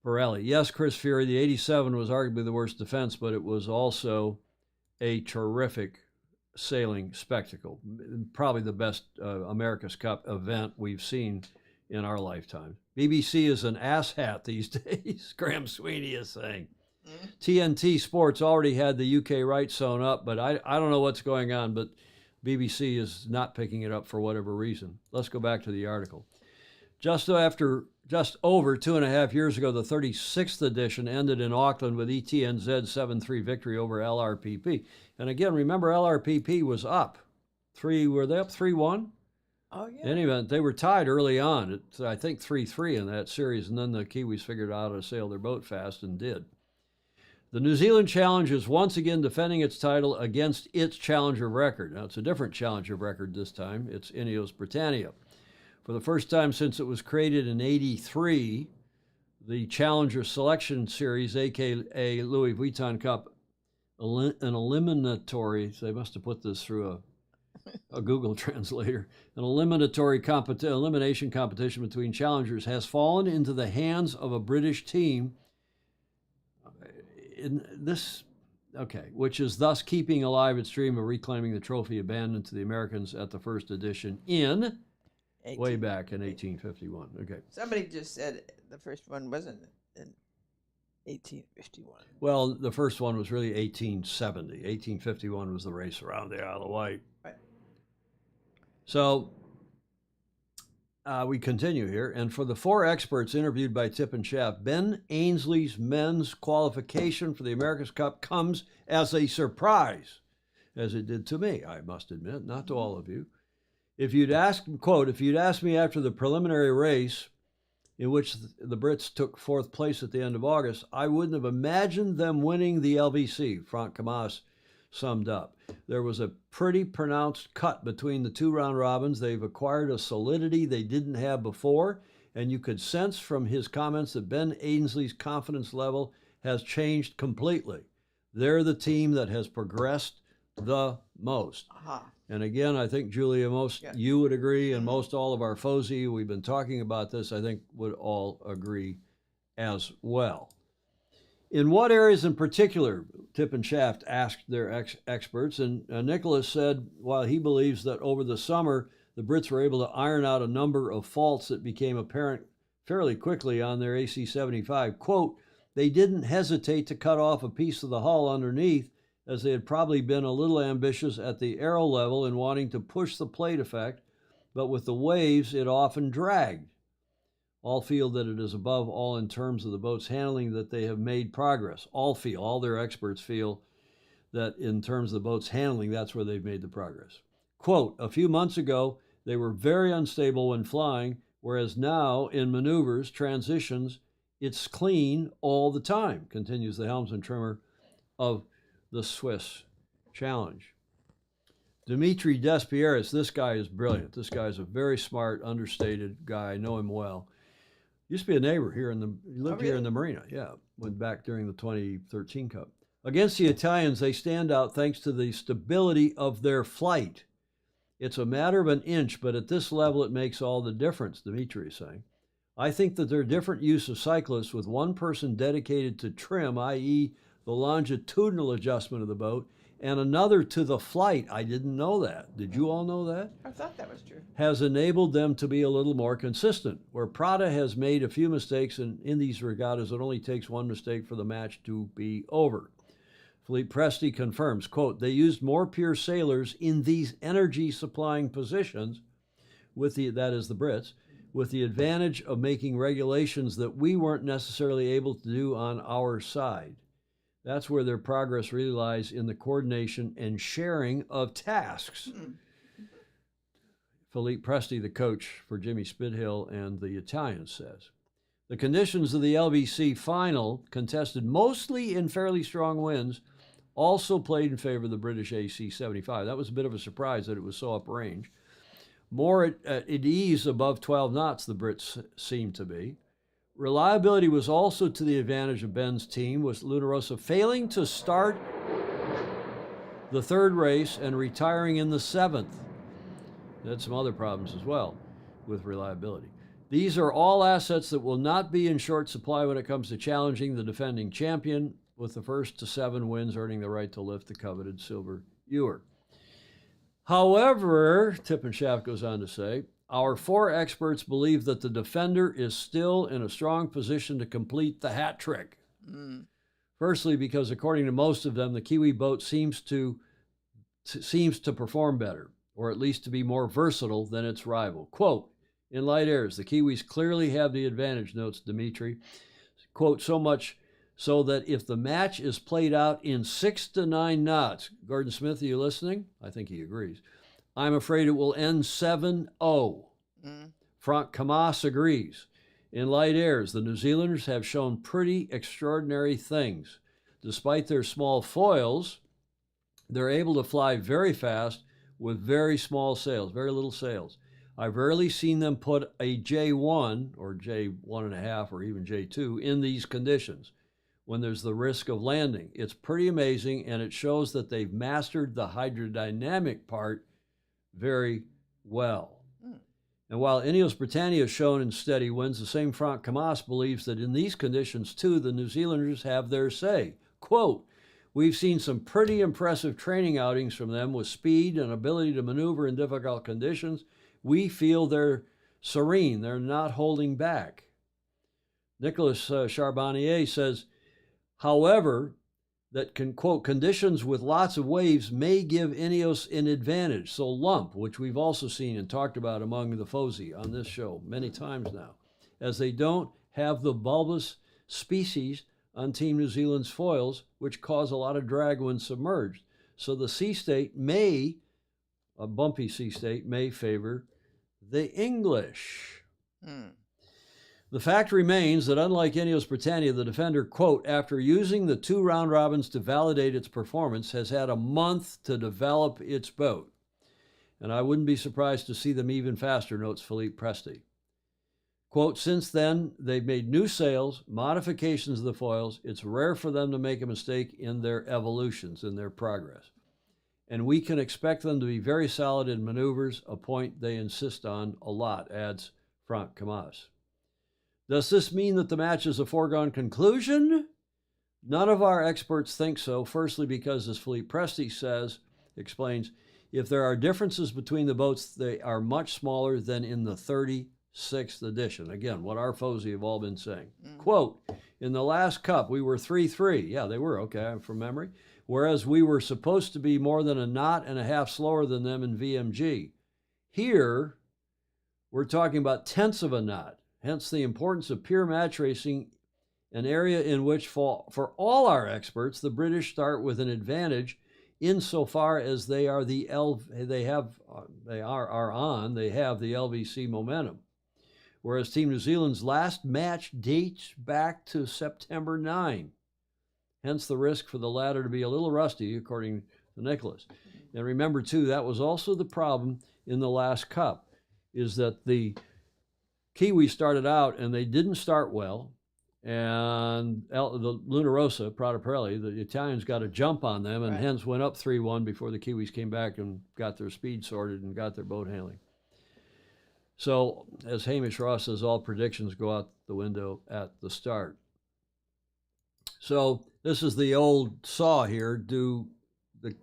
Pirelli. Yes, Chris Fury, the 87 was arguably the worst defense, but it was also a terrific sailing spectacle. Probably the best America's Cup event we've seen in our lifetime. BBC is an asshat these days, Graham Sweeney is saying. TNT Sports already had the UK rights sewn up, but I don't know what's going on, but BBC is not picking it up for whatever reason. Let's go back to the article. Just over 2.5 years ago, the 36th edition ended in Auckland with ETNZ's 7-3 victory over LRPP. And again, remember LRPP was up. Were they up 3-1? Oh, yeah. In any event, they were tied early on. It's, I think, 3-3 in that series, and then the Kiwis figured out how to sail their boat fast and did. The New Zealand Challenge is once again defending its title against its challenger record. Now, it's a different challenger record this time. It's Ineos Britannia. For the first time since it was created in 83, the Challenger Selection Series, a.k.a. Louis Vuitton Cup, an eliminatory, they must have put this through a Google translator, an elimination competition between challengers has fallen into the hands of a British team which is thus keeping alive its dream of reclaiming the trophy abandoned to the Americans at the first edition way back in 1851. Okay. Somebody just said the first one wasn't in 1851. Well, the first one was really 1870. 1851 was the race around the Isle of Wight. Right. So we continue here. And for the 4 experts interviewed by Tip and Shaft, Ben Ainsley's men's qualification for the America's Cup comes as a surprise, as it did to me, I must admit, not to all of you. If you'd asked me after the preliminary race, in which the Brits took 4th place at the end of August, I wouldn't have imagined them winning the LBC, Franck Camas summed up. There was a pretty pronounced cut between the two round robins. They've acquired a solidity they didn't have before, and you could sense from his comments that Ben Ainsley's confidence level has changed completely. They're the team that has progressed the most. And again, I think, Julia, you would agree, and most all of our FOSI, we've been talking about this, I think would all agree as well. In what areas in particular, Tip and Shaft asked their experts, and Nicholas said, while he believes that over the summer, the Brits were able to iron out a number of faults that became apparent fairly quickly on their AC-75. Quote, they didn't hesitate to cut off a piece of the hull underneath, as they had probably been a little ambitious at the aero level in wanting to push the plate effect, but with the waves, it often dragged. All feel that it is above all in terms of the boat's handling that they have made progress. All their experts feel that in terms of the boat's handling, that's where they've made the progress. Quote, a few months ago, they were very unstable when flying, whereas now in maneuvers, transitions, it's clean all the time, continues the helmsman trimmer of the Swiss Challenge. Dimitri Despieres, this guy is brilliant. This guy is a very smart, understated guy. I know him well. Used to be a neighbor here he lived here in the marina. Yeah, went back during the 2013 Cup. Against the Italians, they stand out thanks to the stability of their flight. It's a matter of an inch, but at this level, it makes all the difference, Dimitri is saying. I think that there are different use of cyclists with one person dedicated to trim, i.e. the longitudinal adjustment of the boat, and another to the flight. I didn't know that. Did you all know that? I thought that was true. Has enabled them to be a little more consistent. Where Prada has made a few mistakes, and in these regattas, it only takes one mistake for the match to be over. Philippe Presti confirms, quote, they used more pure sailors in these energy-supplying positions, that is the Brits, with the advantage of making regulations that we weren't necessarily able to do on our side. That's where their progress really lies, in the coordination and sharing of tasks. Philippe Presti, the coach for Jimmy Spithill and the Italians, says. The conditions of the LBC final, contested mostly in fairly strong winds, also played in favor of the British AC-75. That was a bit of a surprise that it was so uprange. More at ease above 12 knots, the Brits seemed to be. Reliability was also to the advantage of Ben's team, with Luna Rossa failing to start the third race and retiring in the seventh. They had some other problems as well with reliability. These are all assets that will not be in short supply when it comes to challenging the defending champion, with the first to 7 wins earning the right to lift the coveted silver ewer. However, Tip and Shaft goes on to say, our 4 experts believe that the defender is still in a strong position to complete the hat trick. Firstly, because according to most of them, the Kiwi boat seems to perform better, or at least to be more versatile than its rival. Quote, in light airs, the Kiwis clearly have the advantage, notes Dimitri. Quote, so much so that if the match is played out in 6 to 9 knots, Gordon Smith, are you listening? I think he agrees. I'm afraid it will end 7-0. Frank Camas agrees. In light airs, the New Zealanders have shown pretty extraordinary things. Despite their small foils, they're able to fly very fast with very small sails, very little sails. I've rarely seen them put a J1 or J1.5 or even J2 in these conditions when there's the risk of landing. It's pretty amazing, and it shows that they've mastered the hydrodynamic part very well. And while Ineos Britannia has shown in steady winds, the same Frank Camas believes that in these conditions, too, the New Zealanders have their say. Quote, we've seen some pretty impressive training outings from them with speed and ability to maneuver in difficult conditions. We feel they're serene. They're not holding back. Nicolas Charbonnier says, however, that can, quote, conditions with lots of waves may give Ineos an advantage. So lump, which we've also seen and talked about among the FOSI on this show many times now, as they don't have the bulbous species on Team New Zealand's foils, which cause a lot of drag when submerged. So the sea state may, a bumpy sea state, may favor the English. The The fact remains that unlike Ineos Britannia, the Defender, quote, after using the 2 round robins to validate its performance, has had a month to develop its boat. And I wouldn't be surprised to see them even faster, notes Philippe Presti. Quote, since then, they've made new sails, modifications of the foils. It's rare for them to make a mistake in their evolutions, in their progress. And we can expect them to be very solid in maneuvers, a point they insist on a lot, adds Franck Camas. Does this mean that the match is a foregone conclusion? None of our experts think so. Firstly, because, as Philippe Presti explains, if there are differences between the boats, they are much smaller than in the 36th edition. Again, what our foes have all been saying. Quote, in the last Cup, we were 3-3. Yeah, they were, okay, from memory. Whereas we were supposed to be more than a knot and a half slower than them in VMG. Here, we're talking about tenths of a knot. Hence the importance of pure match racing, an area in which, for all our experts, the British start with an advantage insofar as they have the LVC momentum. Whereas Team New Zealand's last match dates back to September 9. Hence the risk for the latter to be a little rusty, according to Nicholas. And remember, too, that was also the problem in the last Cup, is that the Kiwis started out and they didn't start well, and the Luna Rossa, Prada Pirelli, the Italians got a jump on them and Right. hence went up 3-1 before the Kiwis came back and got their speed sorted and got their boat handling. So, as Hamish Ross says, all predictions go out the window at the start. So, this is the old saw here. Do the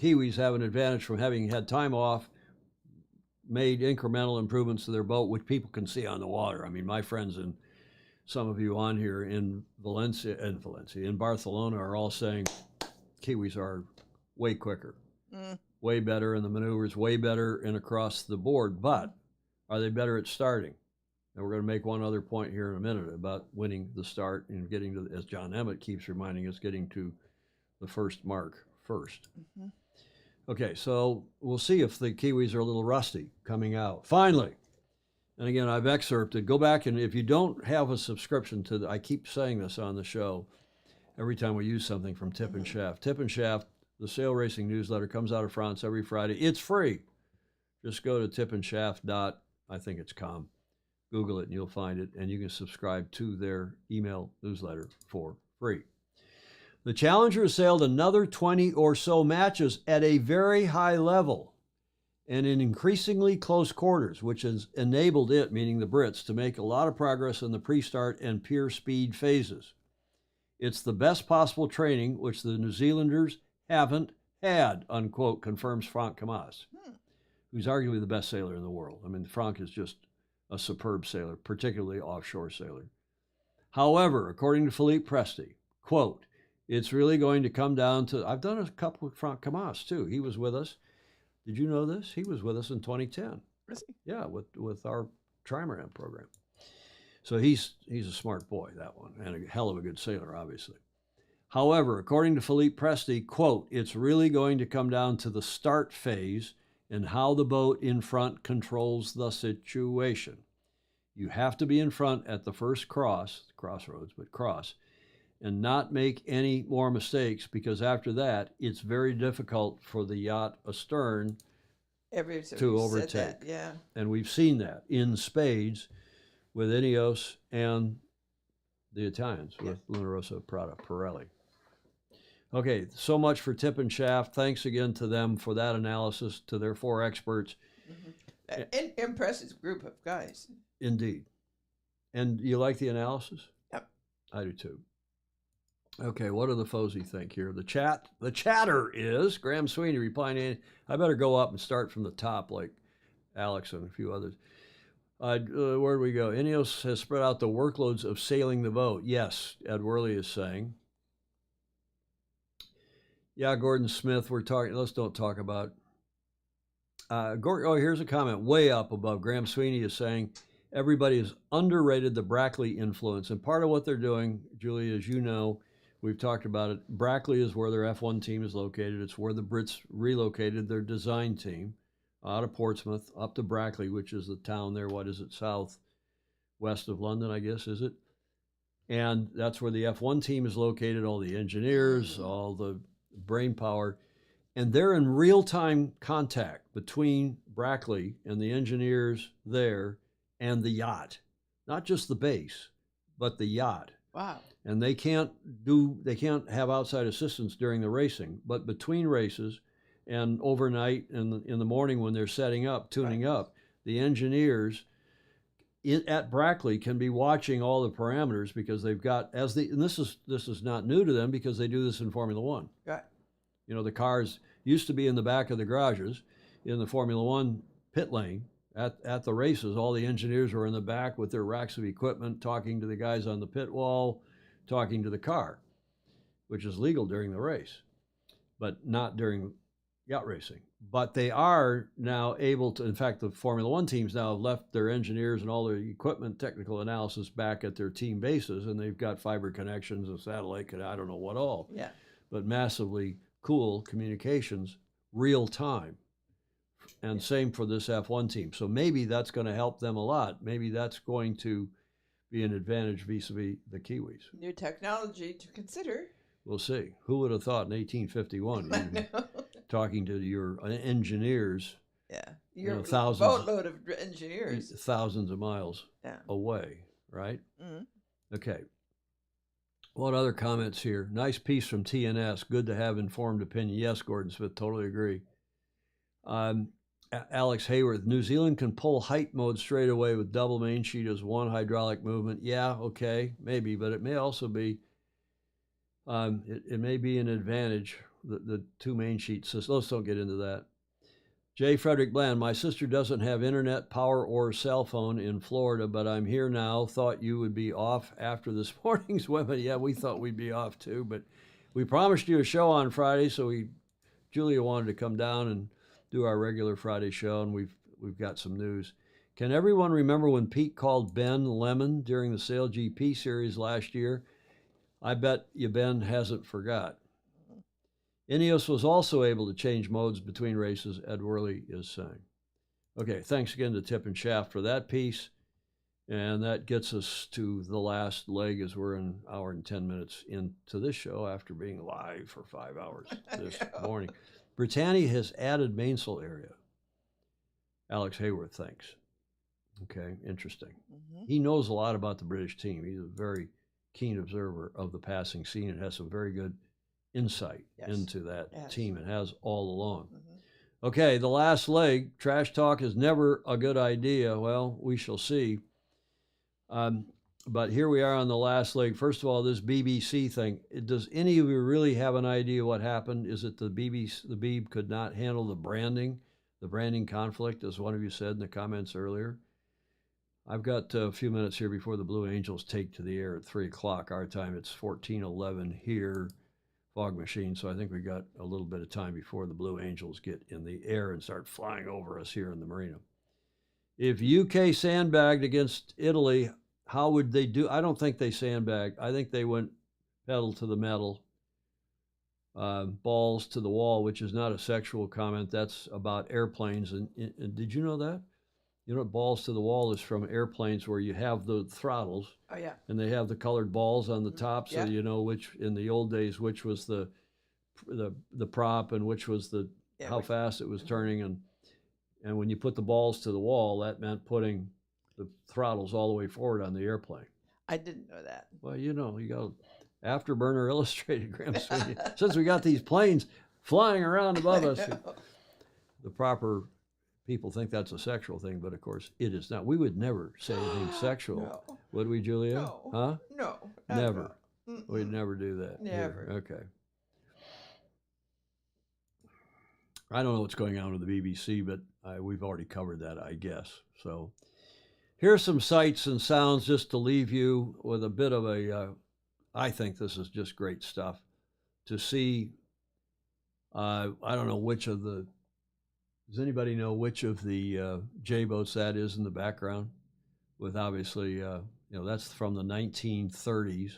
Kiwis have an advantage from having had time off, made incremental improvements to their boat, which people can see on the water? I mean, my friends and some of you on here in Barcelona are all saying Kiwis are way quicker, way better in the maneuvers, way better in across the board. But are they better at starting? And we're going to make one other point here in a minute about winning the start and getting to, as John Emmett keeps reminding us, getting to the first mark first. Okay, so we'll see if the Kiwis are a little rusty coming out. Finally, and again, I've excerpted, go back, and if you don't have a subscription to I keep saying this on the show every time we use something from Tip and Shaft. Tip and Shaft, the sail racing newsletter, comes out of France every Friday. It's free. Just go to tipandshaft.com. Google it and you'll find it, and you can subscribe to their email newsletter for free. The Challenger has sailed another 20 or so matches at a very high level and in increasingly close quarters, which has enabled it, meaning the Brits, to make a lot of progress in the pre-start and pure speed phases. It's the best possible training, which the New Zealanders haven't had, unquote, confirms Franck Camas, who's arguably the best sailor in the world. I mean, Franck is just a superb sailor, particularly offshore sailor. However, according to Philippe Presti, quote, it's really going to come down to, I've done a couple with Franck Camas too. He was with us. Did you know this? He was with us in 2010. Really? Yeah, with our Trimaran program. So he's a smart boy, that one, and a hell of a good sailor, obviously. However, according to Philippe Presti, quote, it's really going to come down to the start phase and how the boat in front controls the situation. You have to be in front at the first crossroads, and not make any more mistakes, because after that, it's very difficult for the yacht astern to overtake. Said that, yeah. And we've seen that in spades with Ineos and the Italians with Luna Rossa, Prada, Pirelli. Okay, so much for Tip and Shaft. Thanks again to them for that analysis, to their 4 experts. An impressive group of guys. Indeed. And you like the analysis? Yep. I do too. Okay, what do the Fozy think here? The chatter is Graham Sweeney replying, I better go up and start from the top like Alex and a few others. Where do we go? Ineos has spread out the workloads of sailing the boat. Yes, Ed Worley is saying. Yeah, Gordon Smith, let's don't talk about. Here's a comment way up above. Graham Sweeney is saying, everybody has underrated the Brackley influence. And part of what they're doing, Julie, as you know, we've talked about it, Brackley is where their F1 team is located. It's where the Brits relocated their design team out of Portsmouth up to Brackley, which is the town there, south west of London, I guess, is it? And that's where the F1 team is located, all the engineers, all the brain power. And they're in real-time contact between Brackley and the engineers there and the yacht. Not just the base, but the yacht. Wow. And they can't have outside assistance during the racing, but between races and overnight and in the morning when they're setting up, tuning up, the engineers at Brackley can be watching all the parameters because they've got and this is not new to them because they do this in Formula One. Right. You know, the cars used to be in the back of the garages in the Formula One pit lane at the races. All the engineers were in the back with their racks of equipment, talking to the guys on the pit wall, talking to the car, which is legal during the race, but not during yacht racing. But they are now able to, in fact, the Formula One teams now have left their engineers and all their equipment technical analysis back at their team bases, and they've got fiber connections and satellite, I don't know what all. Yeah. But massively cool communications, real time. And same for this F1 team. So maybe that's going to help them a lot. Maybe that's going to be an advantage vis-a-vis the Kiwis. New technology to consider. We'll see. Who would have thought in 1851 you'd be talking to your engineers? Yeah, you're thousands, boatload of engineers, thousands of miles away, right? Okay. What other comments here? Nice piece from TNS. Good to have informed opinion. Yes, Gordon Smith, totally agree. Alex Hayworth, New Zealand can pull height mode straight away with double main sheet as one hydraulic movement. Yeah, okay, maybe, but it may also be, it may be an advantage, the two main sheet systems. Let's don't get into that. J. Frederick Bland, my sister doesn't have internet, power, or cell phone in Florida, but I'm here now. Thought you would be off after this morning's webinar. Yeah, we thought we'd be off too, but we promised you a show on Friday, so Julia wanted to come down and do our regular Friday show, and we've got some news. Can everyone remember when Pete called Ben Lemon during the Sail GP series last year? I bet you Ben hasn't forgot. Ineos was also able to change modes between races, Ed Worley is saying. Okay, thanks again to Tip and Shaft for that piece. And that gets us to the last leg as we're an hour and 10 minutes into this show after being live for 5 hours this morning. Britannia has added mainsail area. Alex Hayworth thinks. Okay, interesting. He knows a lot about the British team. He's a very keen observer of the passing scene and has some very good insight into that team and has all along. Okay, the last leg. Trash talk is never a good idea. Well, we shall see. But here we are on the last leg. First of all, this BBC thing. Does any of you really have an idea what happened? Is it the BBC, the Beeb could not handle the branding conflict, as one of you said in the comments earlier? I've got a few minutes here before the Blue Angels take to the air at 3 o'clock our time. It's 14:11 here, fog machine. So I think we got a little bit of time before the Blue Angels get in the air and start flying over us here in the marina. If UK sandbagged against Italy, how would they do? I don't think they sandbagged. I think they went pedal to the metal, balls to the wall, which is not a sexual comment. That's about airplanes. And did you know that? You know what balls to the wall is from airplanes where you have the throttles. Oh, yeah. And they have the colored balls on the top, so you know which, in the old days, which was the prop and which was how fast it was turning. And when you put the balls to the wall, that meant putting the throttles all the way forward on the airplane. I didn't know that. Well, you know, you got Afterburner Illustrated, Graham Sweeney. Since we got these planes flying around above us, the proper people think that's a sexual thing, but of course it is not. We would never say anything sexual, No. would we, Julia? No. Huh? No. Never. We'd never do that. Never. Here. Okay. I don't know what's going on with the BBC, but we've already covered that, I guess. So here's some sights and sounds just to leave you with a bit of a, I think this is just great stuff to see. I don't know which of the, does anybody know which of the J-boats that is in the background? With obviously, you know, that's from the 1930s,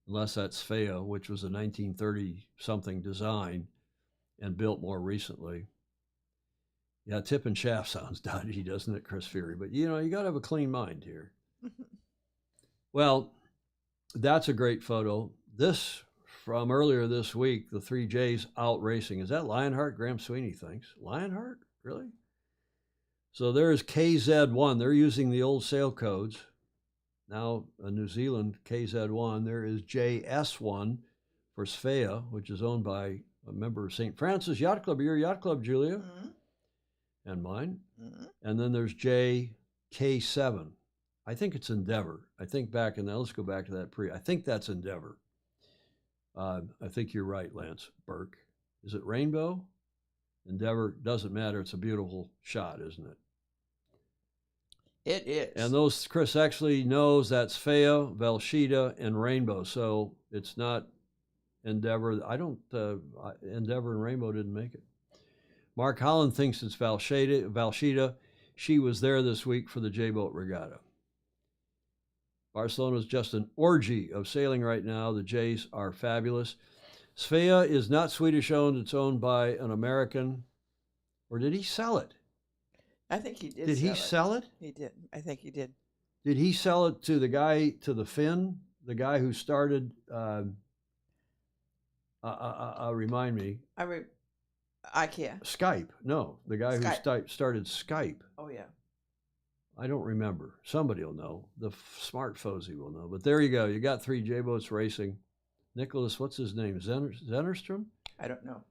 unless that's Feo, which was a 1930-something design and built more recently. Yeah, Tip and Shaft sounds dodgy, doesn't it, Chris Fury? But, you know, you got to have a clean mind here. Well, that's a great photo. This from earlier this week, the 3Js out racing. Is that Lionheart? Graham Sweeney thinks. Lionheart? Really? So there's KZ1. They're using the old sale codes. Now, New Zealand KZ1. There is JS1 for Svea, which is owned by a member of St. Francis Yacht Club. Your yacht club, Julia, and mine. And then there's JK7. I think it's Endeavor. I think back in that. Let's go back to that I think that's Endeavor. I think you're right, Lance Burke. Is it Rainbow? Endeavor, doesn't matter. It's a beautiful shot, isn't it? It is. And those, Chris actually knows that's Fea, Velshida, and Rainbow. So it's not Endeavor. Endeavor and Rainbow didn't make it. Mark Holland thinks it's Velshida. She was there this week for the J-Boat Regatta. Barcelona's just an orgy of sailing right now. The Jays are fabulous. Svea is not Swedish owned. It's owned by an American. Or did he sell it? I think he did. Did he sell it? He did. I think he did. Did he sell it to the guy, to the Finn, the guy who started, remind me. IKEA. Skype. No, the guy who started Skype. Oh, yeah. I don't remember. Somebody will know. The smart Fozy will know. But there you go. You got 3 J-boats racing. Nicholas, what's his name? Zennerstrom? I don't know.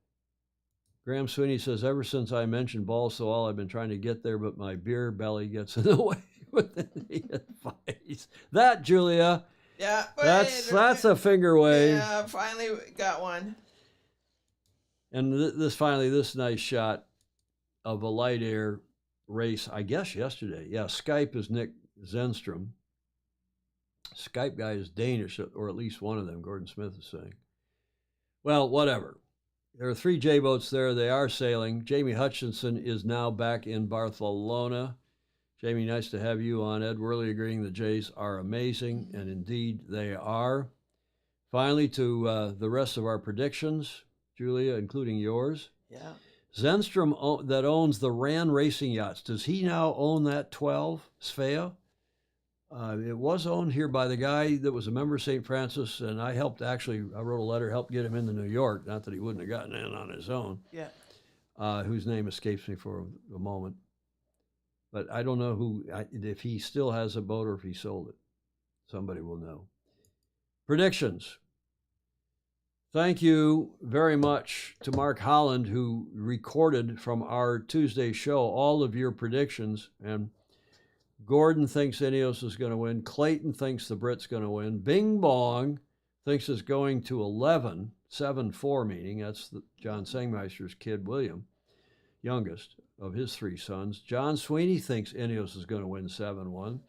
Graham Sweeney says, ever since I mentioned Balls to All, I've been trying to get there, but my beer belly gets in the way with the advice. That, Julia. Yeah. That's a finger wave. Yeah, finally got one. And this nice shot of a light air race, I guess yesterday. Yeah, Skype is Nick Zenstrom. Skype guy is Danish, or at least one of them, Gordon Smith is saying. Well, whatever. There are 3 J-boats there. They are sailing. Jamie Hutchinson is now back in Barcelona. Jamie, nice to have you on. Ed Worley agreeing the Jays are amazing, and indeed they are. Finally, to the rest of our predictions, Julia, including yours. Yeah. Zenstrom, that owns the Ran Racing Yachts, does he now own that 12, Svea? It was owned here by the guy that was a member of St. Francis, and I wrote a letter, helped get him into New York, not that he wouldn't have gotten in on his own. Yeah. Whose name escapes me for a moment. But I don't know if he still has a boat or if he sold it. Somebody will know. Predictions. Thank you very much to Mark Holland, who recorded from our Tuesday show all of your predictions. And Gordon thinks Ineos is going to win. Clayton thinks the Brit's going to win. Bing Bong thinks it's going to 11, 7-4 meaning. That's John Sengmeister's kid, William, youngest of his 3 sons. John Sweeney thinks Ineos is going to win 7-1.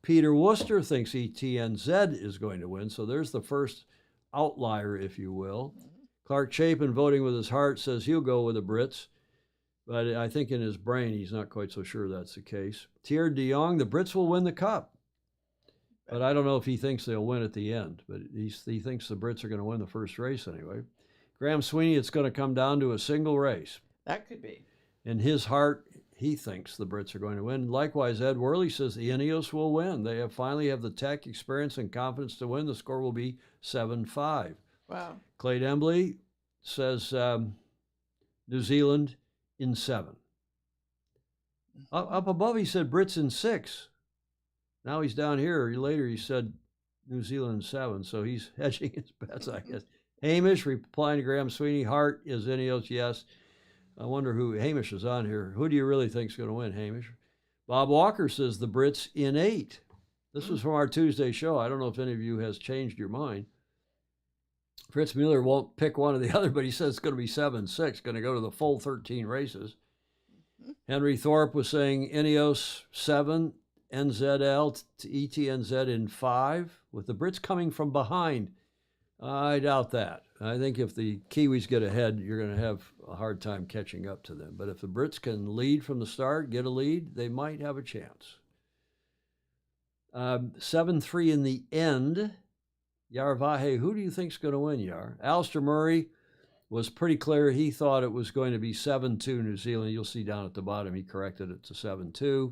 Peter Worcester thinks ETNZ is going to win. So there's the first outlier, if you will. Clark Chapin, voting with his heart, says he'll go with the Brits. But I think in his brain, he's not quite so sure that's the case. Thierry de Jong, the Brits will win the Cup. But I don't know if he thinks they'll win at the end. But he thinks the Brits are going to win the first race anyway. Graham Sweeney, it's going to come down to a single race. That could be. In his heart, he thinks the Brits are going to win. Likewise, Ed Worley says the Ineos will win. They finally have the tech, experience, and confidence to win. The score will be 7-5. Wow. Clay Embley says New Zealand in 7. Up above, he said Brits in 6. Now he's down here. Later, he said New Zealand in 7. So he's hedging his bets, I guess. Hamish replying to Graham Sweeney. Hart is Ineos, yes. I wonder who Hamish is on here. Who do you really think is going to win, Hamish? Bob Walker says the Brits in 8. This was from our Tuesday show. I don't know if any of you has changed your mind. Fritz Mueller won't pick one or the other, but he says it's going to be 7-6, going to go to the full 13 races. Henry Thorpe was saying Ineos 7, NZL to ETNZ in 5, with the Brits coming from behind. I doubt that. I think if the Kiwis get ahead, you're going to have a hard time catching up to them. But if the Brits can lead from the start, get a lead, they might have a chance. 7-3 in the end. Yar Vahe, who do you think's going to win, Yar? Alistair Murray was pretty clear. He thought it was going to be 7-2 New Zealand. You'll see down at the bottom he corrected it to 7-2.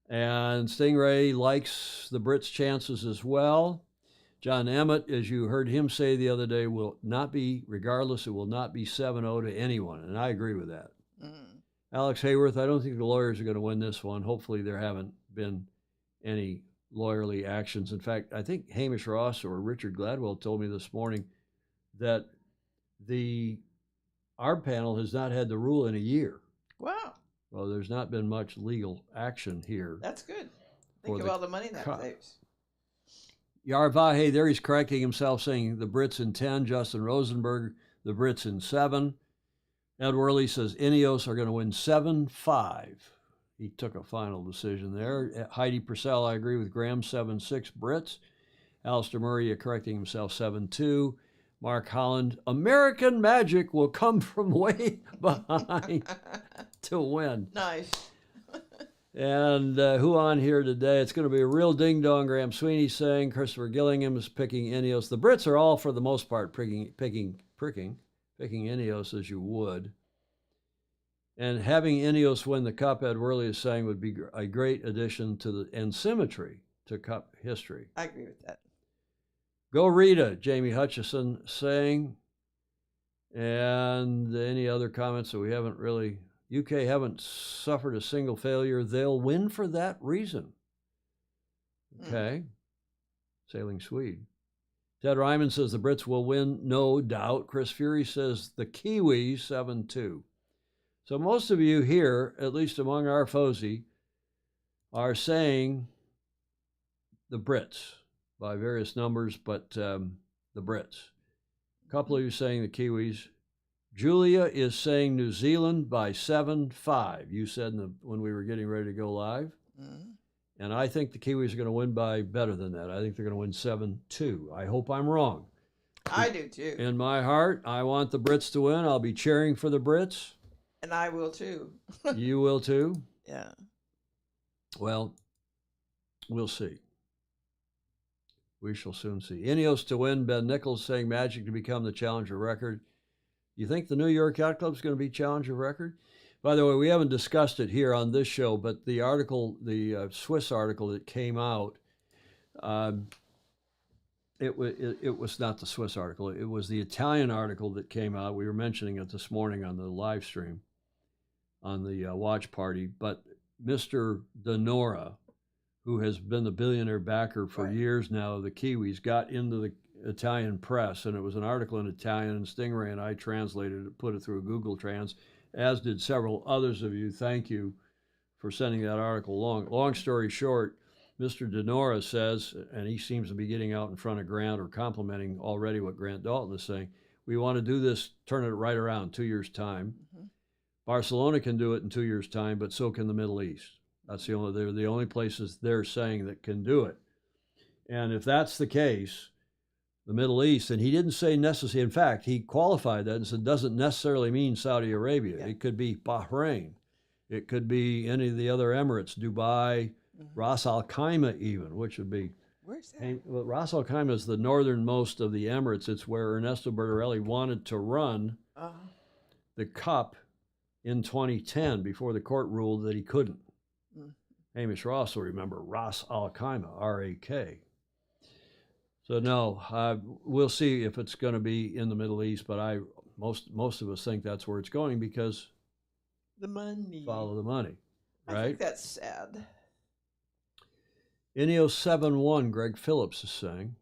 And Stingray likes the Brits' chances as well. John Emmett, as you heard him say the other day, will not be, regardless, it will not be 7-0 to anyone. And I agree with that. Mm. Alex Hayworth, I don't think the lawyers are going to win this one. Hopefully there haven't been any lawyerly actions. In fact, I think Hamish Ross or Richard Gladwell told me this morning that the ARB panel has not had the rule in a year. Wow, Well, there's not been much legal action here. that's good. For Think of the all the money that cup. saves. Yarvahe, there he's correcting himself, saying the Brits in 10, Justin Rosenberg, the Brits in 7. Ed Worley says Ineos are going to win 7-5. He took a final decision there. Heidi Purcell, I agree with Graham, 7-6 Brits. Alistair Murray correcting himself, 7-2. Mark Holland, American Magic will come from way behind to win. Nice. And who on here today? It's going to be a real ding-dong. Graham Sweeney saying Christopher Gillingham is picking Ineos. The Brits are all, for the most part, picking Ineos as you would. And having Ineos win the Cup, Ed Worley is saying, would be a great addition to the and symmetry to Cup history. I agree with that. Go Rita, Jamie Hutchison saying. And any other comments that we haven't really... UK haven't suffered a single failure. They'll win for that reason. Okay. Sailing Swede. Ted Ryman says the Brits will win, no doubt. Chris Fury says the Kiwis 7-2. So most of you here, at least among our FOSI, are saying the Brits by various numbers, but the Brits. A couple of you saying the Kiwis. Julia is saying New Zealand by 7-5. You said when we were getting ready to go live. Mm. And I think the Kiwis are going to win by better than that. I think they're going to win 7-2. I hope I'm wrong. I do too. In my heart, I want the Brits to win. I'll be cheering for the Brits. And I will too. You will too? Yeah. Well, we'll see. We shall soon see. Ineos to win. Ben Nichols saying Magic to become the Challenger record. You think the New York Yacht Club is going to be Challenger record? By the way, we haven't discussed it here on this show, but the article, the Swiss article that came out, it was not the Swiss article. It was the Italian article that came out. We were mentioning it this morning on the live stream, on the watch party. But Mr. Denora, who has been the billionaire backer for years now of the Kiwis, got into the Italian press, and it was an article in Italian, and Stingray and I translated it, put it through Google Trans, as did several others of you. Thank you for sending that article along. Long story short, Mr. Denora says, and he seems to be getting out in front of Grant or complimenting already what Grant Dalton is saying, we want to do this, turn it right around 2 years' time. Mm-hmm. Barcelona can do it in 2 years' time, but so can the Middle East. They're the only places they're saying that can do it. And if that's the case, the Middle East, and he didn't say necessarily, in fact, he qualified that and said doesn't necessarily mean Saudi Arabia. Yeah. It could be Bahrain. It could be any of the other Emirates, Dubai, Ras Al Khaimah even, which would be... Where's that? Well, Ras Al Khaimah is the northernmost of the Emirates. It's where Ernesto Bertarelli wanted to run the Cup in 2010 before the court ruled that he couldn't. Hamish Ross will remember Ras Al Khaimah, R-A-K. So no, we'll see if it's going to be in the Middle East, but most of us think that's where it's going because the money. Follow the money, right? I think that's sad. Ineos 7-1, Greg Phillips is saying.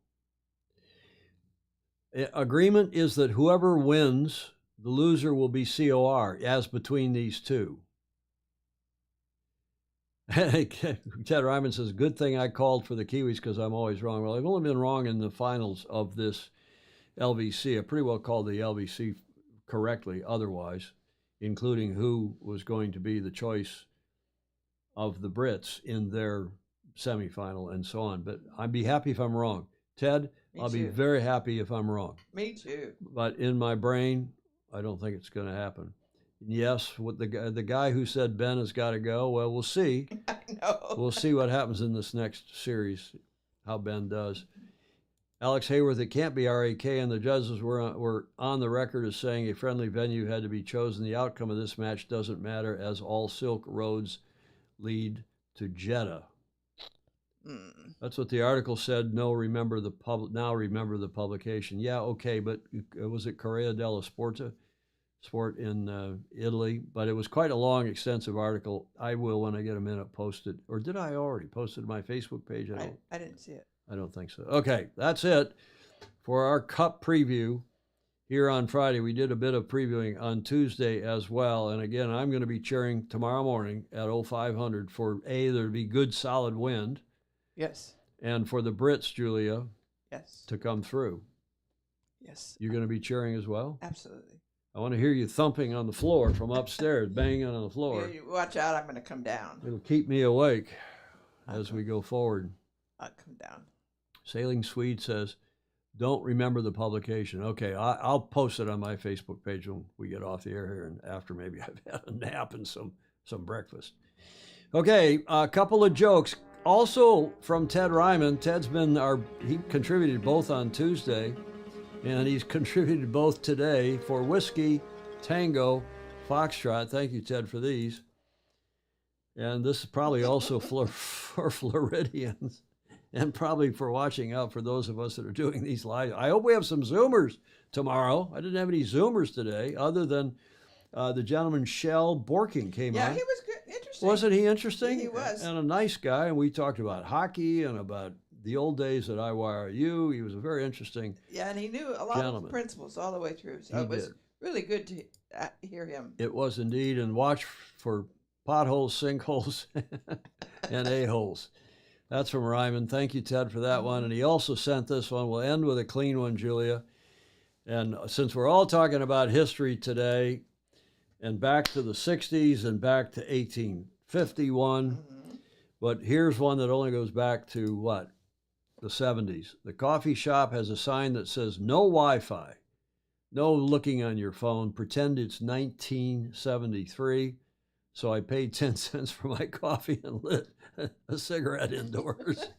Agreement is that whoever wins, the loser will be COR, as between these two. Ted Ryman says, good thing I called for the Kiwis because I'm always wrong. Well, I've only been wrong in the finals of this LVC. I pretty well called the LVC correctly otherwise, including who was going to be the choice of the Brits in their semifinal and so on. But I'd be happy if I'm wrong. Ted, I'll be very happy if I'm wrong. Me too. But in my brain, I don't think it's going to happen. Yes, with the guy who said Ben has got to go, well, we'll see. I know. We'll see what happens in this next series, how Ben does. Alex Hayworth, it can't be RAK, and the judges were on the record as saying a friendly venue had to be chosen. The outcome of this match doesn't matter as all Silk roads lead to Jeddah. Mm. That's what the article said. No, remember the now remember the publication. Yeah, okay, but was it Corriere dello Sport in Italy? But it was quite a long, extensive article. I will, when I get a minute, post it. Or did I already post it to my Facebook page? I didn't see it. I don't think so. Okay, that's it for our Cup preview here on Friday. We did a bit of previewing on Tuesday as well. And again, I'm going to be cheering tomorrow morning at 0500 for there to be good, solid wind. Yes. And for the Brits, Julia, Yes. to come through. Yes. You're going to be cheering as well? Absolutely. I want to hear you thumping on the floor from upstairs, banging on the floor. You watch out, I'm going to come down. It'll keep me awake as we go forward. I'll come down. Sailing Swede says, don't remember the publication. Okay, I'll post it on my Facebook page when we get off the air here and after maybe I've had a nap and some breakfast. Okay, a couple of jokes. Also from Ted Ryman. Ted's been he contributed both on Tuesday, and he's contributed both today for Whiskey, Tango, Foxtrot. Thank you, Ted, for these. And this is probably also for Floridians, and probably for watching out for those of us that are doing these live. I hope we have some Zoomers tomorrow. I didn't have any Zoomers today, other than the gentleman Shell Borking came Yeah, on. he was good. Interesting. Wasn't he interesting? He was. And a nice guy, and we talked about hockey and about the old days at IYRU. He was a very interesting Yeah, and he knew a lot gentleman. of principles all the way through. So He it was did. really good to hear him. It was indeed, and watch for potholes, sinkholes, and a-holes. That's from Ryman. Thank you, Ted, for that one. And he also sent this one. We'll end with a clean one, Julia. And since we're all talking about history today, and back to the 60s and back to 1851, but here's one that only goes back to what? The 70s. The coffee shop has a sign that says no Wi-Fi, no looking on your phone. Pretend it's 1973. So I paid 10 cents for my coffee and lit a cigarette indoors.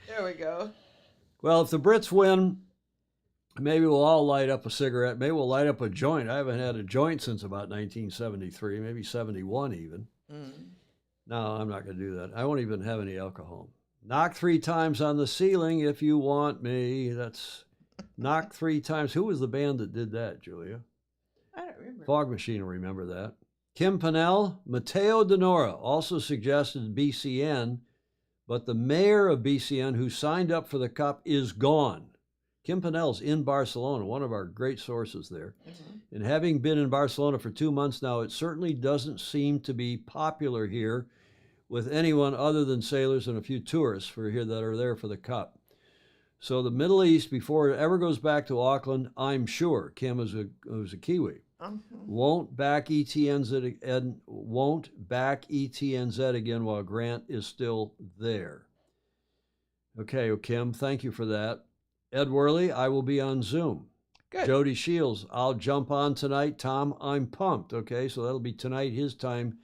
There we go. Well, if the Brits win, maybe we'll all light up a cigarette. Maybe we'll light up a joint. I haven't had a joint since about 1973, maybe 71 even. No, I'm not going to do that. I won't even have any alcohol. Knock 3 times on the ceiling if you want me. That's knock 3 times. Who was the band that did that, Julia? I don't remember. Fog Machine will remember that. Kim Pennell, Matteo Denora also suggested BCN, but the mayor of BCN who signed up for the Cup is gone. Kim Pennell's in Barcelona, one of our great sources there. And having been in Barcelona for 2 months now, it certainly doesn't seem to be popular here with anyone other than sailors and a few tourists that are there for the Cup. So the Middle East, before it ever goes back to Auckland, I'm sure, Kim is a Kiwi, won't back ETNZ again while Grant is still there. Okay, Kim, thank you for that. Ed Worley, I will be on Zoom. Good. Jody Shields, I'll jump on tonight. Tom, I'm pumped. Okay, so that'll be tonight, his time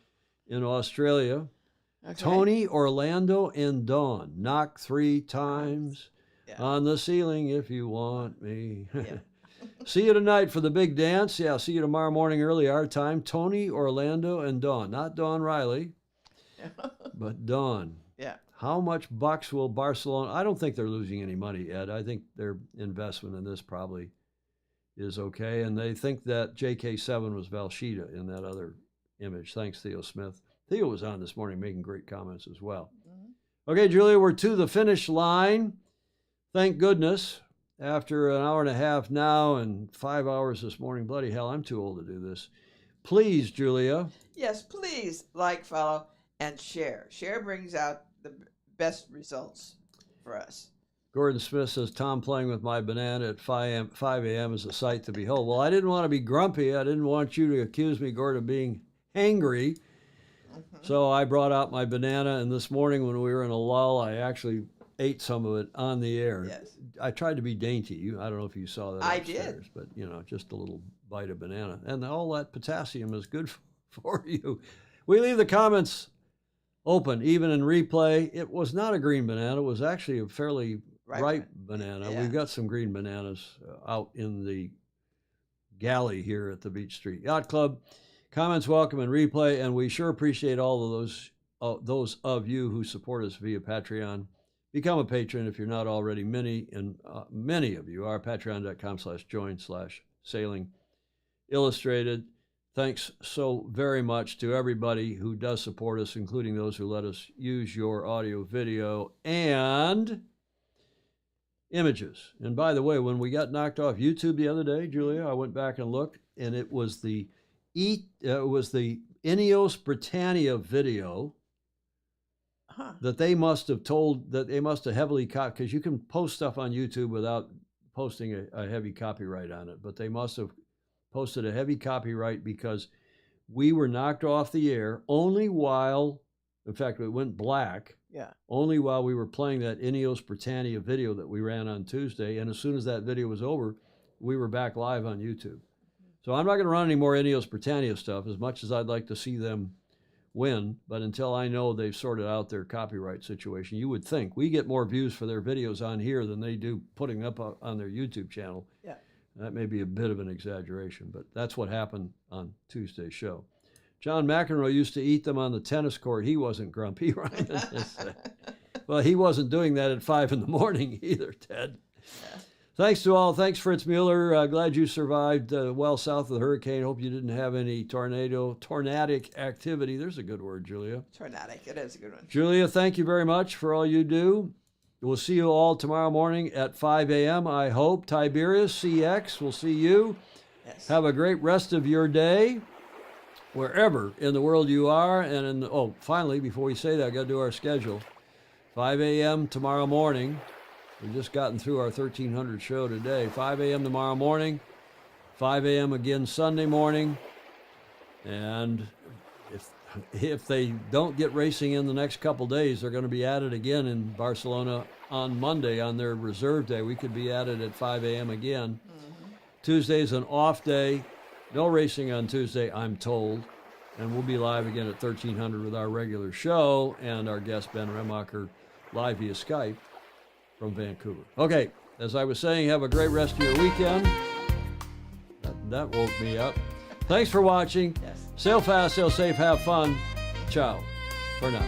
in Australia. Okay. Tony, Orlando, and Dawn, knock 3 times on the ceiling if you want me. Yeah. See you tonight for the big dance. Yeah, see you tomorrow morning early our time. Tony, Orlando, and Dawn. Not Dawn Riley, but Dawn. Yeah. How much bucks will Barcelona? I don't think they're losing any money, Ed. I think their investment in this probably is okay. And they think that JK7 was Valshita in that other image. Thanks, Theo Smith. Theo was on this morning making great comments as well. Okay, Julia, we're to the finish line. Thank goodness. After an hour and a half now and 5 hours this morning. Bloody hell, I'm too old to do this. Please, Julia. Yes, please like, follow, and share. Share brings out the best results for us. Gordon Smith says, Tom playing with my banana at 5 a.m. is a sight to behold. Well, I didn't want to be grumpy. I didn't want you to accuse me, Gordon, of being hangry. So I brought out my banana, and this morning when we were in a lull, I actually ate some of it on the air. Yes. I tried to be dainty. I don't know if you saw that I upstairs, did. but, just a little bite of banana. And all that potassium is good for you. We leave the comments open, even in replay. It was not a green banana. It was actually a fairly ripe banana. Yeah. We've got some green bananas out in the galley here at the Beach Street Yacht Club. Comments welcome in replay, and we sure appreciate all of those those of you who support us via Patreon. Become a patron if you're not already. Many of you are. Patreon.com/join/sailing illustrated. Thanks so very much to everybody who does support us, including those who let us use your audio, video, and images. And by the way, when we got knocked off YouTube the other day, Julia, I went back and looked, and it was the Ineos Britannia video that they must have heavily copied, because you can post stuff on YouTube without posting a heavy copyright on it, but they must have posted a heavy copyright because we were knocked off the air only while, in fact, it went black. Yeah. Only while we were playing that Ineos Britannia video that we ran on Tuesday, and as soon as that video was over, we were back live on YouTube. So I'm not going to run any more Ineos Britannia stuff, as much as I'd like to see them win, but until I know they've sorted out their copyright situation. You would think we get more views for their videos on here than they do putting up on their YouTube channel. Yeah. That may be a bit of an exaggeration, but that's what happened on Tuesday's show. John McEnroe used to eat them on the tennis court. He wasn't grumpy, right? Well, he wasn't doing that at 5 in the morning either, Ted. Yeah. Thanks to all. Thanks, Fritz Mueller. Glad you survived well south of the hurricane. Hope you didn't have any tornadic activity. There's a good word, Julia. Tornadic, it is a good one. Julia, thank you very much for all you do. We'll see you all tomorrow morning at 5 a.m., I hope. Tiberius, CX, we'll see you. Yes. Have a great rest of your day, wherever in the world you are. And finally, before we say that, I've got to do our schedule. 5 a.m. tomorrow morning. We've just gotten through our 1300 show today. 5 a.m. tomorrow morning, 5 a.m. again Sunday morning. And if they don't get racing in the next couple days, they're going to be at it again in Barcelona on Monday on their reserve day. We could be at it at 5 a.m. again. Mm-hmm. Tuesday's an off day. No racing on Tuesday, I'm told. And we'll be live again at 1300 with our regular show and our guest Ben Remacher live via Skype from Vancouver. Okay, as I was saying, have a great rest of your weekend. That woke me up. Thanks for watching. Yes. Sail fast, sail safe, have fun. Ciao for now.